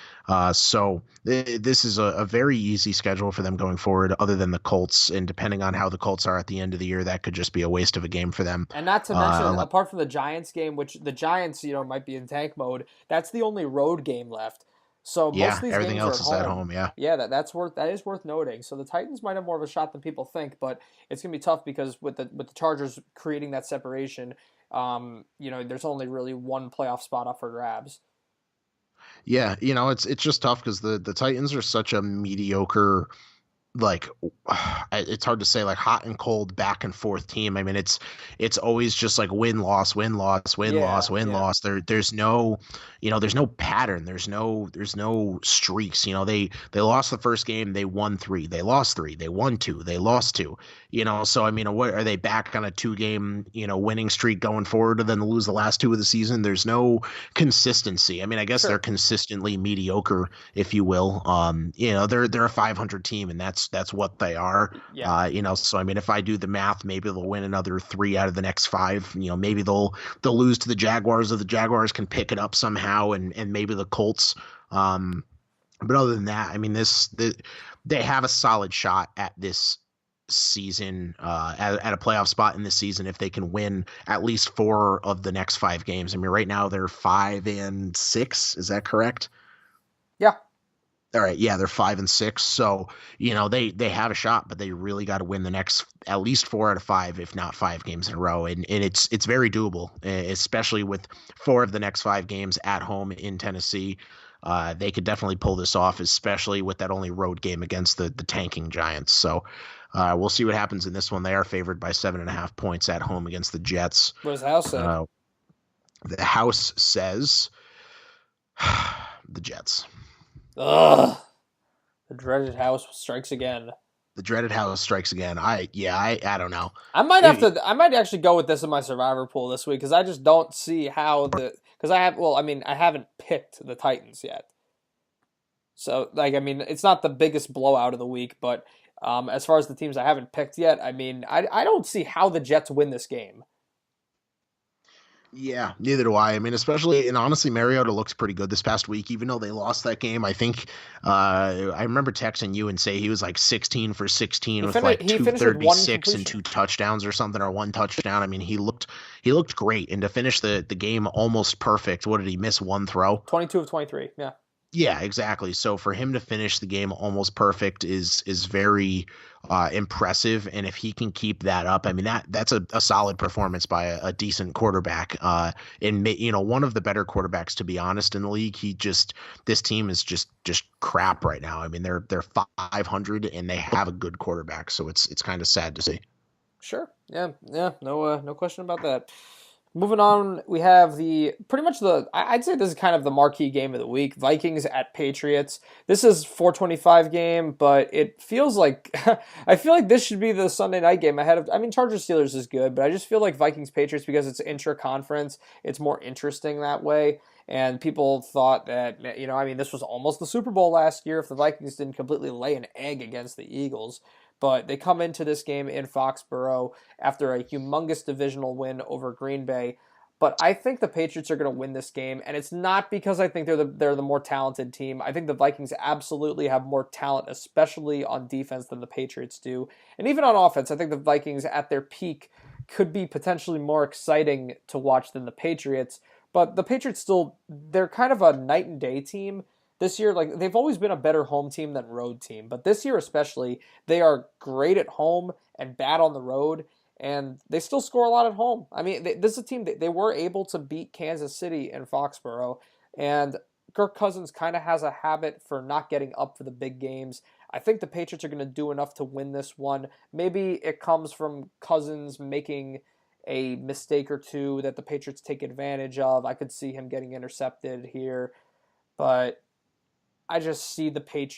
So this is a very easy schedule for them going forward, other than the Colts. And depending on how the Colts are at the end of the year, that could just be a waste of a game for them. And not to mention, apart from the Giants game, which the Giants, might be in tank mode, that's the only road game left. So most Yeah, of these everything games are else at is at home. home. Yeah. Yeah, that is worth noting. So the Titans might have more of a shot than people think, but it's gonna be tough because with the Chargers creating that separation, there's only really one playoff spot up for grabs. Yeah, it's just tough because the Titans are such a mediocre, like, it's hard to say, like, hot and cold back and forth team. I mean, it's always just like win loss, win loss, win loss, Yeah, win yeah, loss. There's no, there's no pattern. There's no streaks. They lost the first game, they won three, they lost three, they won two, they lost two. So I mean, what are they back on a 2 game winning streak going forward and then lose the last two of the season? There's no consistency. I mean, I guess they're sure, consistently mediocre, if you will. They're a 500 team, and that's what they are. yeah, So I mean, if I do the math, maybe they'll win another 3 out of the next 5. Maybe they'll lose to the Jaguars, or the Jaguars can pick it up somehow, and maybe the Colts. Um, but other than that, I mean, they have a solid shot at this season, at a playoff spot in this season if they can win at least 4 of the next 5 games. I mean, right now they're 5-6. Is that correct? yeah. All right, yeah, they're 5-6. So, they have a shot, but they really got to win the next at least 4 out of 5, if not 5 games in a row. And it's very doable, especially with 4 of the next 5 games at home in Tennessee. They could definitely pull this off, especially with that only road game against the tanking Giants. So we'll see what happens in this one. They are favored by 7.5 points at home against the Jets. What does the house say? Uh, the house says the Jets. Ugh, the dreaded house strikes again. The dreaded house strikes again. I don't know. I might have to. I might actually go with this in my survivor pool this week because I just don't see how the. Because I have. Well, I mean, I haven't picked the Titans yet. So, like, I mean, it's not the biggest blowout of the week, but as far as the teams I haven't picked yet, I mean, I don't see how the Jets win this game. Yeah, neither do I. I mean, especially, and honestly, Mariota looks pretty good this past week, even though they lost that game. I think I remember texting you and say he was like 16 for 16 with like He finished with one 236 and completion. 2 touchdowns or something, or 1 touchdown. I mean, he looked great, and to finish the game almost perfect. What did he miss? One throw? 22 of 23. Yeah. Yeah, exactly. So for him to finish the game almost perfect is very impressive, and if he can keep that up, I mean that's a solid performance by a decent quarterback. And one of the better quarterbacks, to be honest, in the league. This team is just crap right now. I mean they're 500 and they have a good quarterback, so it's kind of sad to see. Sure. Yeah. Yeah. No question about that. Moving on, we have pretty much I'd say this is kind of the marquee game of the week. Vikings at Patriots. This is 4:25 game, but it feels like I feel like this should be the Sunday night game ahead of. I mean, Chargers Steelers is good, but I just feel like Vikings Patriots, because it's intra-conference, it's more interesting that way. And people thought that, I mean, this was almost the Super Bowl last year if the Vikings didn't completely lay an egg against the Eagles. But they come into this game in Foxborough after a humongous divisional win over Green Bay. But I think the Patriots are going to win this game, and it's not because I think they're the more talented team. I think the Vikings absolutely have more talent, especially on defense, than the Patriots do. And even on offense, I think the Vikings at their peak could be potentially more exciting to watch than the Patriots. But the Patriots they're kind of a night and day team this year. Like, they've always been a better home team than road team, but this year especially, they are great at home and bad on the road, and they still score a lot at home. I mean, this is a team that they were able to beat Kansas City in Foxborough, and Kirk Cousins kind of has a habit for not getting up for the big games. I think the Patriots are going to do enough to win this one. Maybe it comes from Cousins making a mistake or two that the Patriots take advantage of. I could see him getting intercepted here, but I just see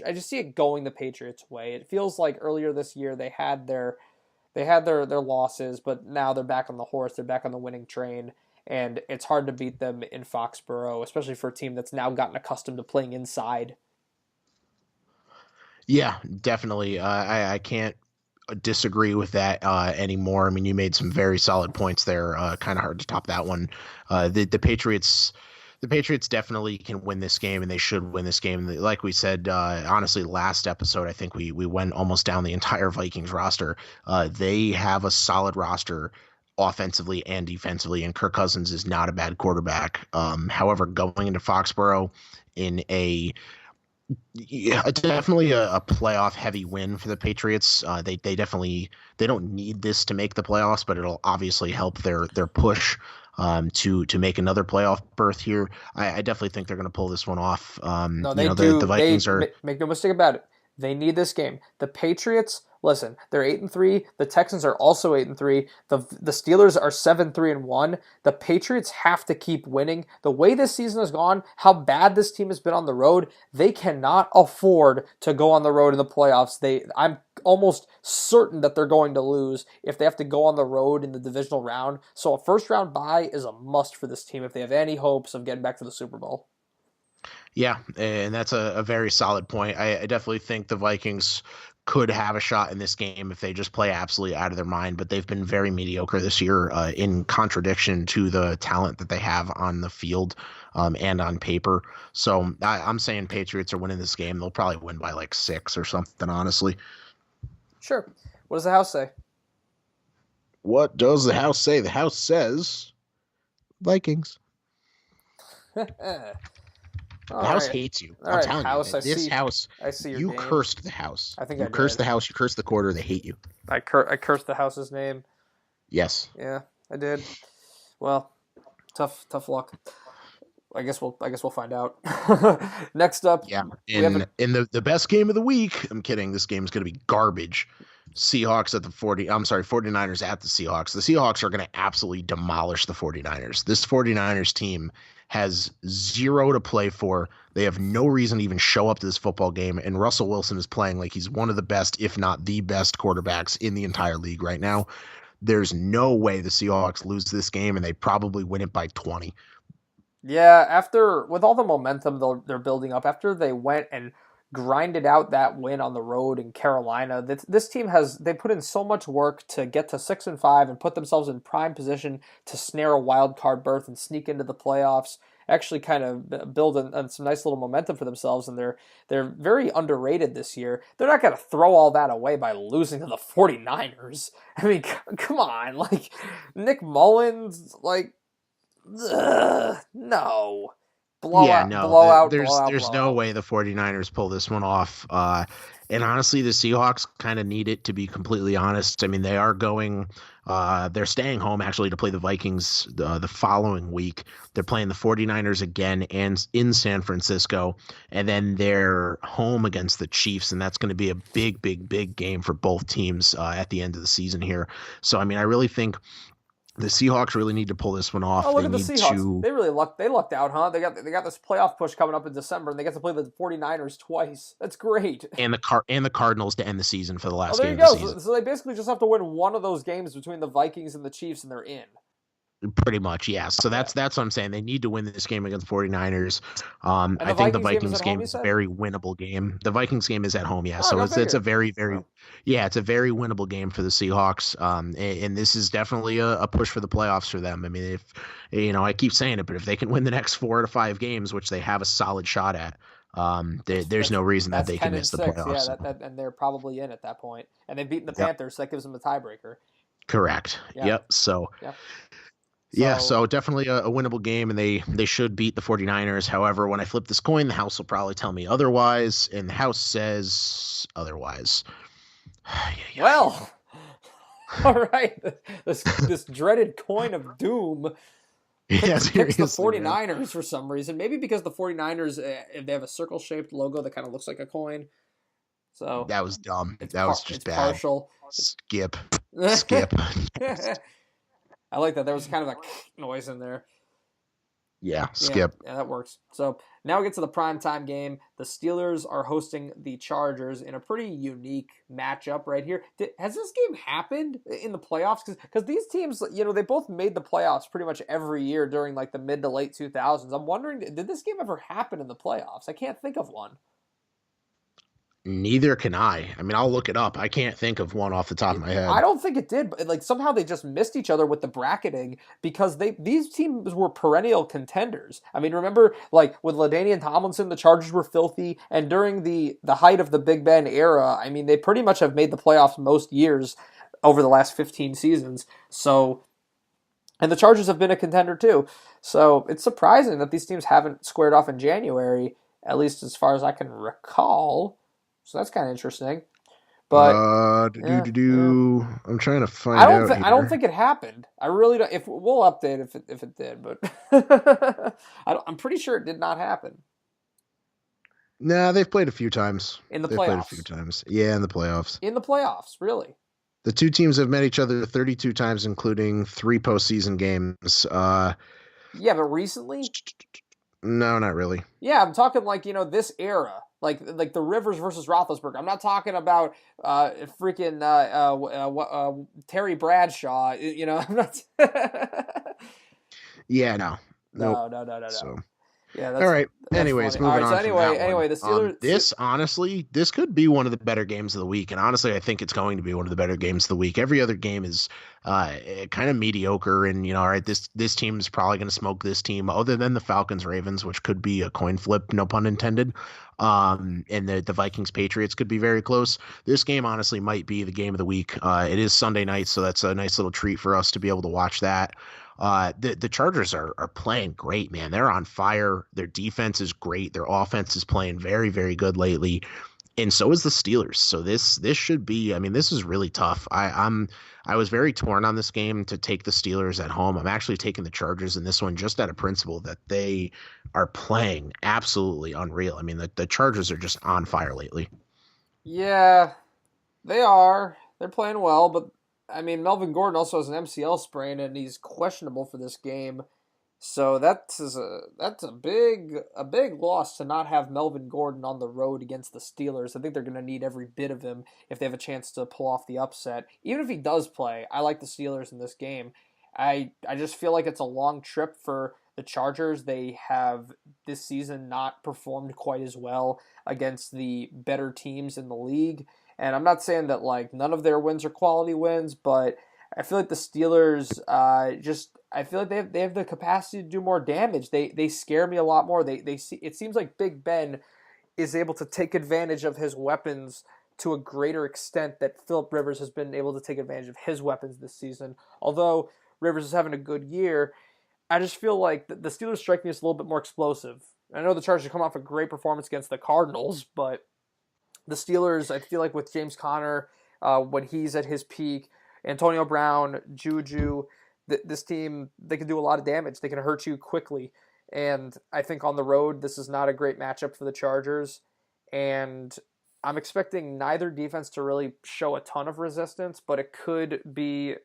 I just see it going the Patriots' way. It feels like earlier this year they had their losses, but now they're back on the horse. They're back on the winning train, and it's hard to beat them in Foxborough, especially for a team that's now gotten accustomed to playing inside. Yeah, definitely. I can't disagree with that anymore. I mean, you made some very solid points there. Kind of hard to top that one. The Patriots. The Patriots definitely can win this game, and they should win this game. Like we said, honestly, last episode, I think we went almost down the entire Vikings roster. They have a solid roster offensively and defensively, and Kirk Cousins is not a bad quarterback. However, going into Foxborough in definitely a playoff heavy win for the Patriots. They definitely they don't need this to make the playoffs, but it'll obviously help their push to make another playoff berth here. I definitely think they're going to pull this one off. No, You they know, the do. Vikings are. Make no mistake about it. They need this game. The Patriots, listen, they're 8-3. The Texans are also 8-3. The Steelers are 7-3-1. The Patriots have to keep winning. The way this season has gone, how bad this team has been on the road, they cannot afford to go on the road in the playoffs. I'm almost certain that they're going to lose if they have to go on the road in the divisional round. So a first round bye is a must for this team if they have any hopes of getting back to the Super Bowl. Yeah, and that's a very solid point. I definitely think the Vikings could have a shot in this game if they just play absolutely out of their mind, but they've been very mediocre this year in contradiction to the talent that they have on the field and on paper. So I'm saying Patriots are winning this game. They'll probably win by like 6 or something, honestly. Sure. What does the house say? What does the house say? The house says Vikings. All The house right. hates you. All I'm right, telling house. you, this house, I see your you game. cursed the house. I think you I cursed did. the house. You cursed the quarter. They hate you. I cursed the house's name. Yes. Yeah, I did. Well, tough luck. I guess we'll find out. Next up, Yeah. In the best game of the week. I'm kidding. This game is going to be garbage. Seahawks at the 49ers at the Seahawks. The Seahawks are going to absolutely demolish the 49ers. This 49ers team has zero to play for. They have no reason to even show up to this football game. And Russell Wilson is playing like he's one of the best, if not the best quarterbacks in the entire league right now. There's no way the Seahawks lose this game, and they probably win it by 20. yeah, with all the momentum they're building up, after they went and grinded out that win on the road in Carolina, this team they put in so much work to get to 6-5 and put themselves in prime position to snare a wild card berth and sneak into the playoffs. Actually, kind of build on some nice little momentum for themselves, and they're very underrated this year. They're not going to throw all that away by losing to the 49ers. I mean, come on, like Nick Mullins, like. Ugh, no. Blowout. There's no way the 49ers pull this one off. And honestly, the Seahawks kind of need it, to be completely honest. I mean, they're staying home actually to play the Vikings the following week. They're playing the 49ers again and in San Francisco, and then they're home against the Chiefs, and that's going to be a big game for both teams at the end of the season here. So, I mean, I really think the Seahawks really need to pull this one off. Oh, look at the Seahawks. They really lucked out, huh? They got this playoff push coming up in December, and they get to play the 49ers twice. That's great. And the Cardinals to end the season for the last there game you of go. the season. So they basically just have to win one of those games between the Vikings and the Chiefs, and they're in. Pretty much, yeah. So that's what I'm saying. They need to win this game against the 49ers. I think the Vikings game is a very winnable game. The Vikings game is at home, yeah. So it's a very it's a very winnable game for the Seahawks. And this is definitely a push for the playoffs for them. I mean, if I keep saying it, but if they can win the next 4 to 5 games, which they have a solid shot at, there's no reason that they can miss the playoffs. Yeah, and they're probably in at that point. And they've beaten the Panthers, so that gives them a tiebreaker. Correct. Yep. So. Yep. So definitely a winnable game, and they should beat the 49ers. However, when I flip this coin, the house will probably tell me otherwise, and the house says otherwise. Well, all right. This dreaded coin of doom picks the 49ers, man, for some reason. Maybe because the 49ers, if they have a circle-shaped logo that kind of looks like a coin. So that was dumb. That was just bad. Partial. Skip. I like that. There was kind of a noise in there. Yeah, skip. Yeah, that works. So now we get to the primetime game. The Steelers are hosting the Chargers in a pretty unique matchup right here. Has this game happened in the playoffs? Because these teams, they both made the playoffs pretty much every year during like the mid to late 2000s. I'm wondering, did this game ever happen in the playoffs? I can't think of one. Neither can I. I mean, I'll look it up. I can't think of one off the top of my head. I don't think it did, but like somehow they just missed each other with the bracketing because these teams were perennial contenders. I mean, remember like with LaDainian Tomlinson, the Chargers were filthy, and during the height of the Big Ben era, I mean, they pretty much have made the playoffs most years over the last 15 seasons. So And the Chargers have been a contender too. So it's surprising that these teams haven't squared off in January, at least as far as I can recall. So that's kind of interesting. But Do yeah, do yeah. do. I'm trying to find out I don't here. think it happened. I really don't. If we'll update if it did, but I'm pretty sure it did not happen Nah, they've played a few times. in the They've played a few playoffs. times. Yeah, in the playoffs. In the playoffs, really. The two teams have met each other 32 times, including three postseason games. Yeah, but recently, No, not really. yeah, I'm talking like this era, like the Rivers versus Roethlisberger. I'm not talking about freaking Terry Bradshaw. I'm not. Yeah, no. Nope. No. So, Yeah, all right. that's Anyways, funny. All moving right, so on from that one. anyway, the Steelers. This honestly, this could be one of the better games of the week, and honestly, I think it's going to be one of the better games of the week. Every other game is kind of mediocre, and all right, this team is probably going to smoke this team, other than the Falcons Ravens, which could be a coin flip, no pun intended. And the Vikings Patriots could be very close. This game honestly might be the game of the week. It is Sunday night, so that's a nice little treat for us to be able to watch that. The Chargers are playing great, man. They're on fire. Their defense is great. Their offense is playing very, very good lately, and so is the Steelers. So this should be. I mean, this is really tough. I was very torn on this game to take the Steelers at home. I'm actually taking the Chargers in this one just out of principle that they are playing absolutely unreal. I mean, the Chargers are just on fire lately. Yeah, they are. They're playing well, but I mean, Melvin Gordon also has an MCL sprain, and he's questionable for this game. So that's a big loss to not have Melvin Gordon on the road against the Steelers. I think they're going to need every bit of him if they have a chance to pull off the upset. Even if he does play, I like the Steelers in this game. I just feel like it's a long trip for the Chargers. They have this season not performed quite as well against the better teams in the league. And I'm not saying that like none of their wins are quality wins, but I feel like the Steelers I feel like they have the capacity to do more damage. They scare me a lot more. They see it seems like Big Ben is able to take advantage of his weapons to a greater extent that Philip Rivers has been able to take advantage of his weapons this season. Although Rivers is having a good year, I just feel like the Steelers strike me as a little bit more explosive. I know the Chargers come off a great performance against the Cardinals, but the Steelers, I feel like with James Conner, when he's at his peak, Antonio Brown, Juju, this team, they can do a lot of damage. They can hurt you quickly. And I think on the road, this is not a great matchup for the Chargers. And I'm expecting neither defense to really show a ton of resistance, but it could be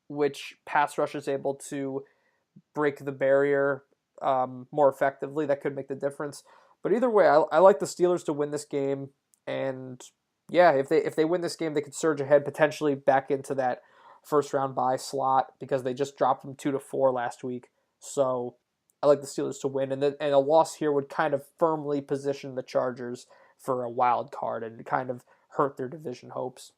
which pass rush is able to break the barrier more effectively. That could make the difference. But either way, I like the Steelers to win this game, and yeah, if they win this game, they could surge ahead potentially back into that first round bye slot because they just dropped from 2-4 last week. So I like the Steelers to win, and a loss here would kind of firmly position the Chargers for a wild card and kind of hurt their division hopes.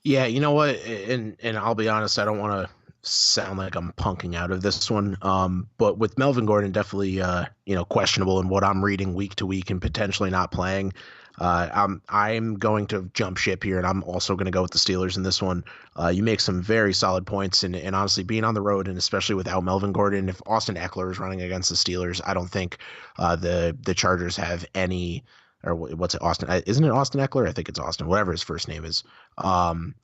Yeah, you know what? And I'll be honest, I don't want to sound like I'm punking out of this one. But with Melvin Gordon definitely questionable in what I'm reading week to week and potentially not playing. I'm going to jump ship here, and I'm also going to go with the Steelers in this one. You make some very solid points, and honestly, being on the road, and especially without Melvin Gordon, if Austin Eckler is running against the Steelers, I don't think the Chargers have any. Or what's it, Austin? Isn't it Austin Eckler? I think it's Austin, whatever his first name is. Um,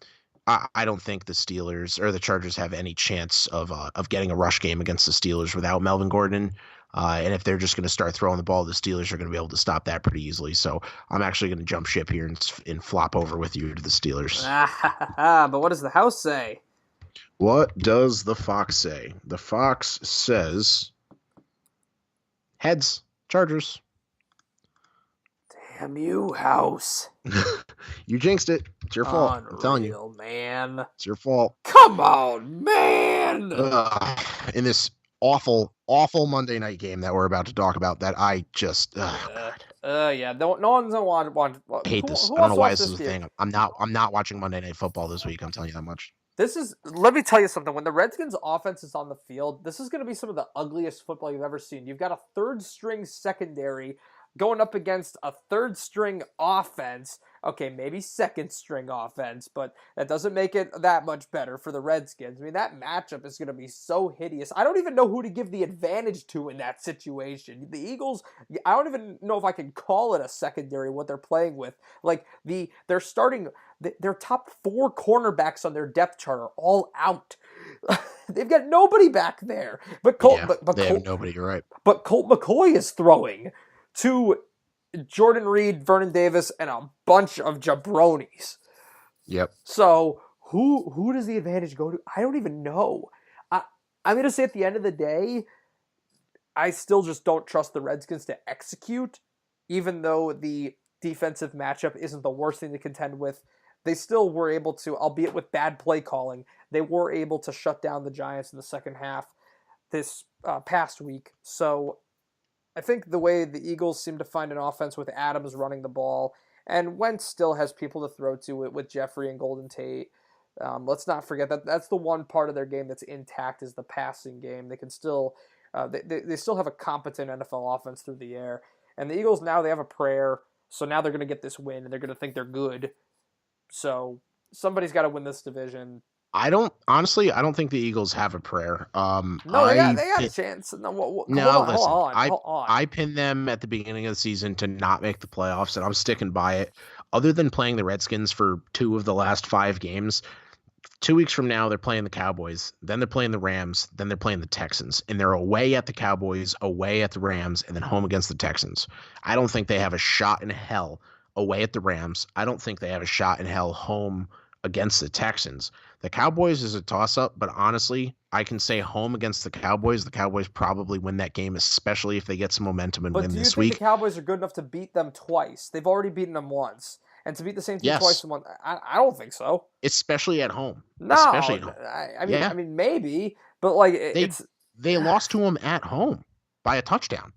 I don't think the Steelers or the Chargers have any chance of getting a rush game against the Steelers without Melvin Gordon. And if they're just going to start throwing the ball, the Steelers are going to be able to stop that pretty easily. So I'm actually going to jump ship here and flop over with you to the Steelers. But what does the house say? What does the Fox say? The Fox says heads, Chargers. Damn you, house. You jinxed it. It's your fault. Unreal, I'm telling you. Man. It's your fault. Come on, man. In this awful, awful Monday night game that we're about to talk about that I just yeah. No one's gonna want. I hate this. Who I don't else know why wants this is a thing. I'm not watching Monday Night Football this week. I'm telling you that much. Let me tell you something. When the Redskins offense is on the field, this is going to be some of the ugliest football you've ever seen. You've got a third string secondary going up against a third string offense. Okay, maybe second string offense, but that doesn't make it that much better for the Redskins. I mean, that matchup is going to be so hideous. I don't even know who to give the advantage to in that situation. The Eagles, I don't even know if I can call it a secondary, what they're playing with. Like, they're starting, their top 4 cornerbacks on their depth chart are all out. They've got nobody back there. But Colt, Yeah, they have nobody, you're right. but Colt McCoy is throwing to Jordan Reed, Vernon Davis, and a bunch of jabronis. Yep. So who does the advantage go to? I don't even know. I'm going to say at the end of the day, I still just don't trust the Redskins to execute, even though the defensive matchup isn't the worst thing to contend with. They still were able to, albeit with bad play calling, they were able to shut down the Giants in the second half this past week. So I think the way the Eagles seem to find an offense with Adams running the ball, and Wentz still has people to throw to it with Jeffrey and Golden Tate. Let's not forget that that's the one part of their game that's intact is the passing game. They can still, they still have a competent NFL offense through the air. And the Eagles now, they have a prayer, so now they're going to get this win, and they're going to think they're good. So somebody's got to win this division. I don't think the Eagles have a prayer. No, they got a chance. No, hold on. I pinned them at the beginning of the season to not make the playoffs, and I'm sticking by it. Other than playing the Redskins for 2 of the last 5 games, 2 weeks from now they're playing the Cowboys, then they're playing the Rams, then they're playing the Texans, and they're away at the Cowboys, away at the Rams, and then home against the Texans. I don't think they have a shot in hell away at the Rams. I don't think they have a shot in hell home against the Texans. The Cowboys is a toss-up, but honestly, I can say home against the Cowboys probably win that game, especially if they get some momentum and win this week. But do you think the Cowboys are good enough to beat them twice? They've already beaten them once. And to beat the same team twice in one, I don't think so. Especially at home. No, especially at home. I mean, maybe, but like they lost to them at home by a touchdown.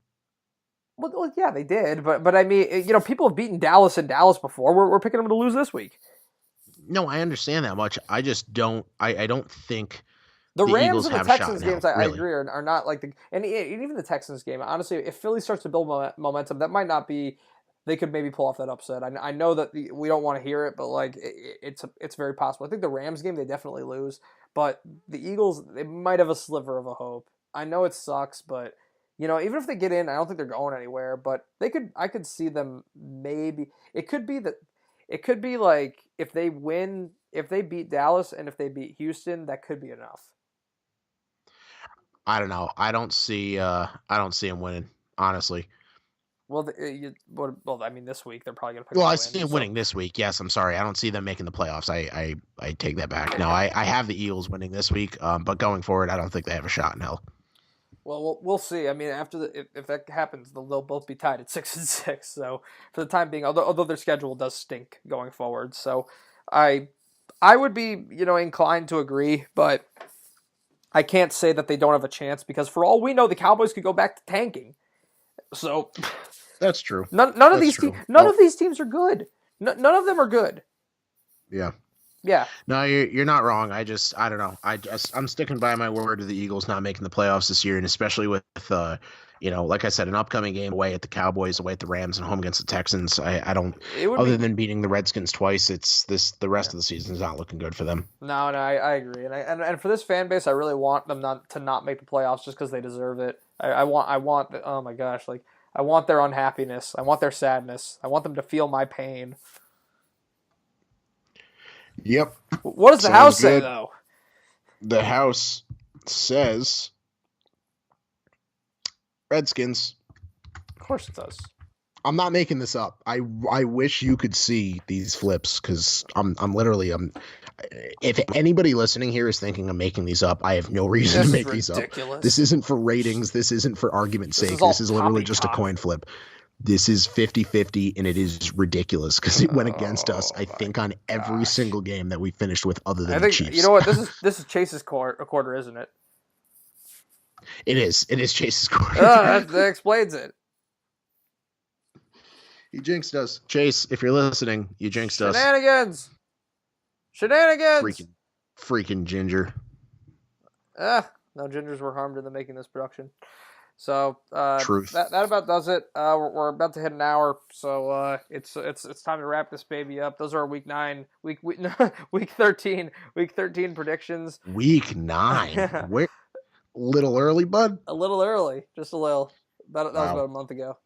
Well, yeah, they did, but I mean, people have beaten Dallas in Dallas before. We're picking them to lose this week. No, I understand that much. I just don't. I don't think the Rams Eagles and the have Texans a shot games. now, I really. agree are not like and even the Texans game. Honestly, if Philly starts to build momentum, that might not be. They could maybe pull off that upset. I know that we don't want to hear it, but like it's very possible. I think the Rams game they definitely lose, but the Eagles they might have a sliver of a hope. I know it sucks, but even if they get in, I don't think they're going anywhere. But I could see them maybe. It could be like if they win, if they beat Dallas and if they beat Houston, that could be enough. I don't know. I don't see them winning, honestly. Well, I mean, this week they're probably going to pick. Well, I see them winning this week. Yes, I'm sorry. I don't see them making the playoffs. I take that back. No, I have the Eagles winning this week. But going forward, I don't think they have a shot in hell. Well, we'll see. I mean, after if that happens, they'll both be tied at 6-6. So for the time being, although their schedule does stink going forward, so I would be inclined to agree, but I can't say that they don't have a chance because for all we know, the Cowboys could go back to tanking. So that's true. None of these teams are good. None of them are good. Yeah. Yeah. No, you're not wrong. I don't know. I'm sticking by my word of the Eagles not making the playoffs this year, and especially with like I said, an upcoming game away at the Cowboys, away at the Rams, and home against the Texans. I don't. Other than beating the Redskins twice, the rest of the season is not looking good for them. No, I agree, and for this fan base, I really want them not make the playoffs just because they deserve it. I want. Oh my gosh, like I want their unhappiness. I want their sadness. I want them to feel my pain. Yep. What does the house say, though? The house says Redskins. Of course it does. I'm not making this up. I wish you could see these flips because I'm literally if anybody listening here is thinking I'm making these up, I have no reason to make these up. This isn't for ratings. This isn't for argument's sake. This is literally just a coin flip. This is 50-50, and it is ridiculous because it went against us, I think, on every single game that we finished with other than the Chiefs. You know what? This is Chase's quarter, isn't it? It is. It is Chase's quarter. That explains it. He jinxed us. Chase, if you're listening, you jinxed us. Shenanigans! Freaking ginger. No gingers were harmed in the making of this production. So Truth. that about does it. We're about to hit an hour, so it's time to wrap this baby up. Those are our week 9, week week 13 predictions. Week 9. A We're little early, bud. little early, just a little. That was Wow. about a month ago.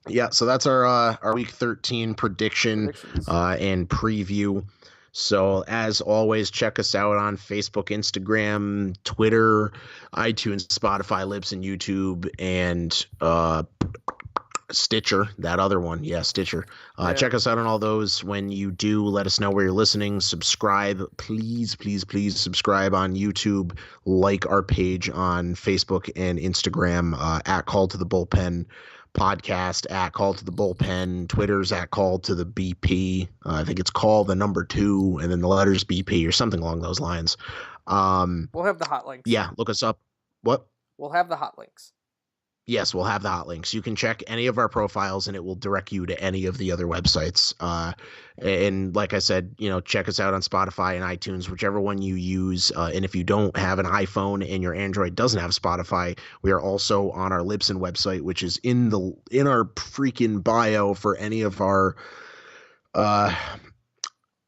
Yeah, so that's our week 13 prediction Predictions. and preview. So as always, check us out on Facebook, Instagram, Twitter, iTunes, Spotify, Libsyn, YouTube, and Stitcher, that other one. Yeah, Stitcher. Yeah. Check us out on all those. When you do, let us know where you're listening. Subscribe. Please, please, please subscribe on YouTube. Like our page on Facebook and Instagram at Call to the Bullpen Podcast, at Call to the Bullpen. Twitter's at Call to the BP. I think it's call the number 2 and then the letters BP or something along those lines. We'll have the hot links. Yeah, look us up. What? We'll have the hot links. Yes, we'll have the hot links. You can check any of our profiles and it will direct you to any of the other websites. And like I said, check us out on Spotify and iTunes, whichever one you use. And if you don't have an iPhone and your Android doesn't have Spotify, we are also on our Libsyn website, which is in our freaking bio for any of our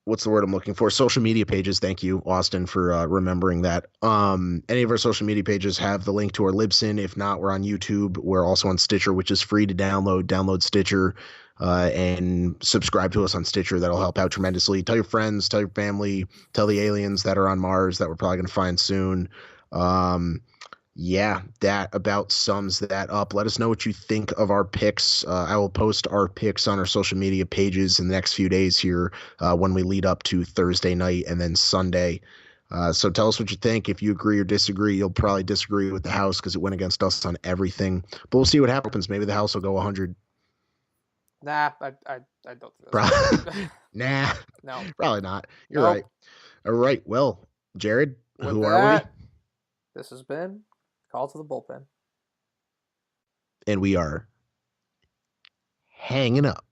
what's the word I'm looking for? Social media pages. Thank you, Austin, for remembering that. Any of our social media pages have the link to our Libsyn. If not, we're on YouTube. We're also on Stitcher, which is free to download. Download Stitcher and subscribe to us on Stitcher. That'll help out tremendously. Tell your friends, tell your family, tell the aliens that are on Mars that we're probably going to find soon. Yeah, that about sums that up. Let us know what you think of our picks. I will post our picks on our social media pages in the next few days here when we lead up to Thursday night and then Sunday. So tell us what you think. If you agree or disagree, you'll probably disagree with the house because it went against us on everything. But we'll see what happens. Maybe the house will go 100. Nah, I don't think that's Nah, no, probably not. You're nope. right. All right. Well, Jared, With who that, are we? This has been Call to the Bullpen. And we are hanging up.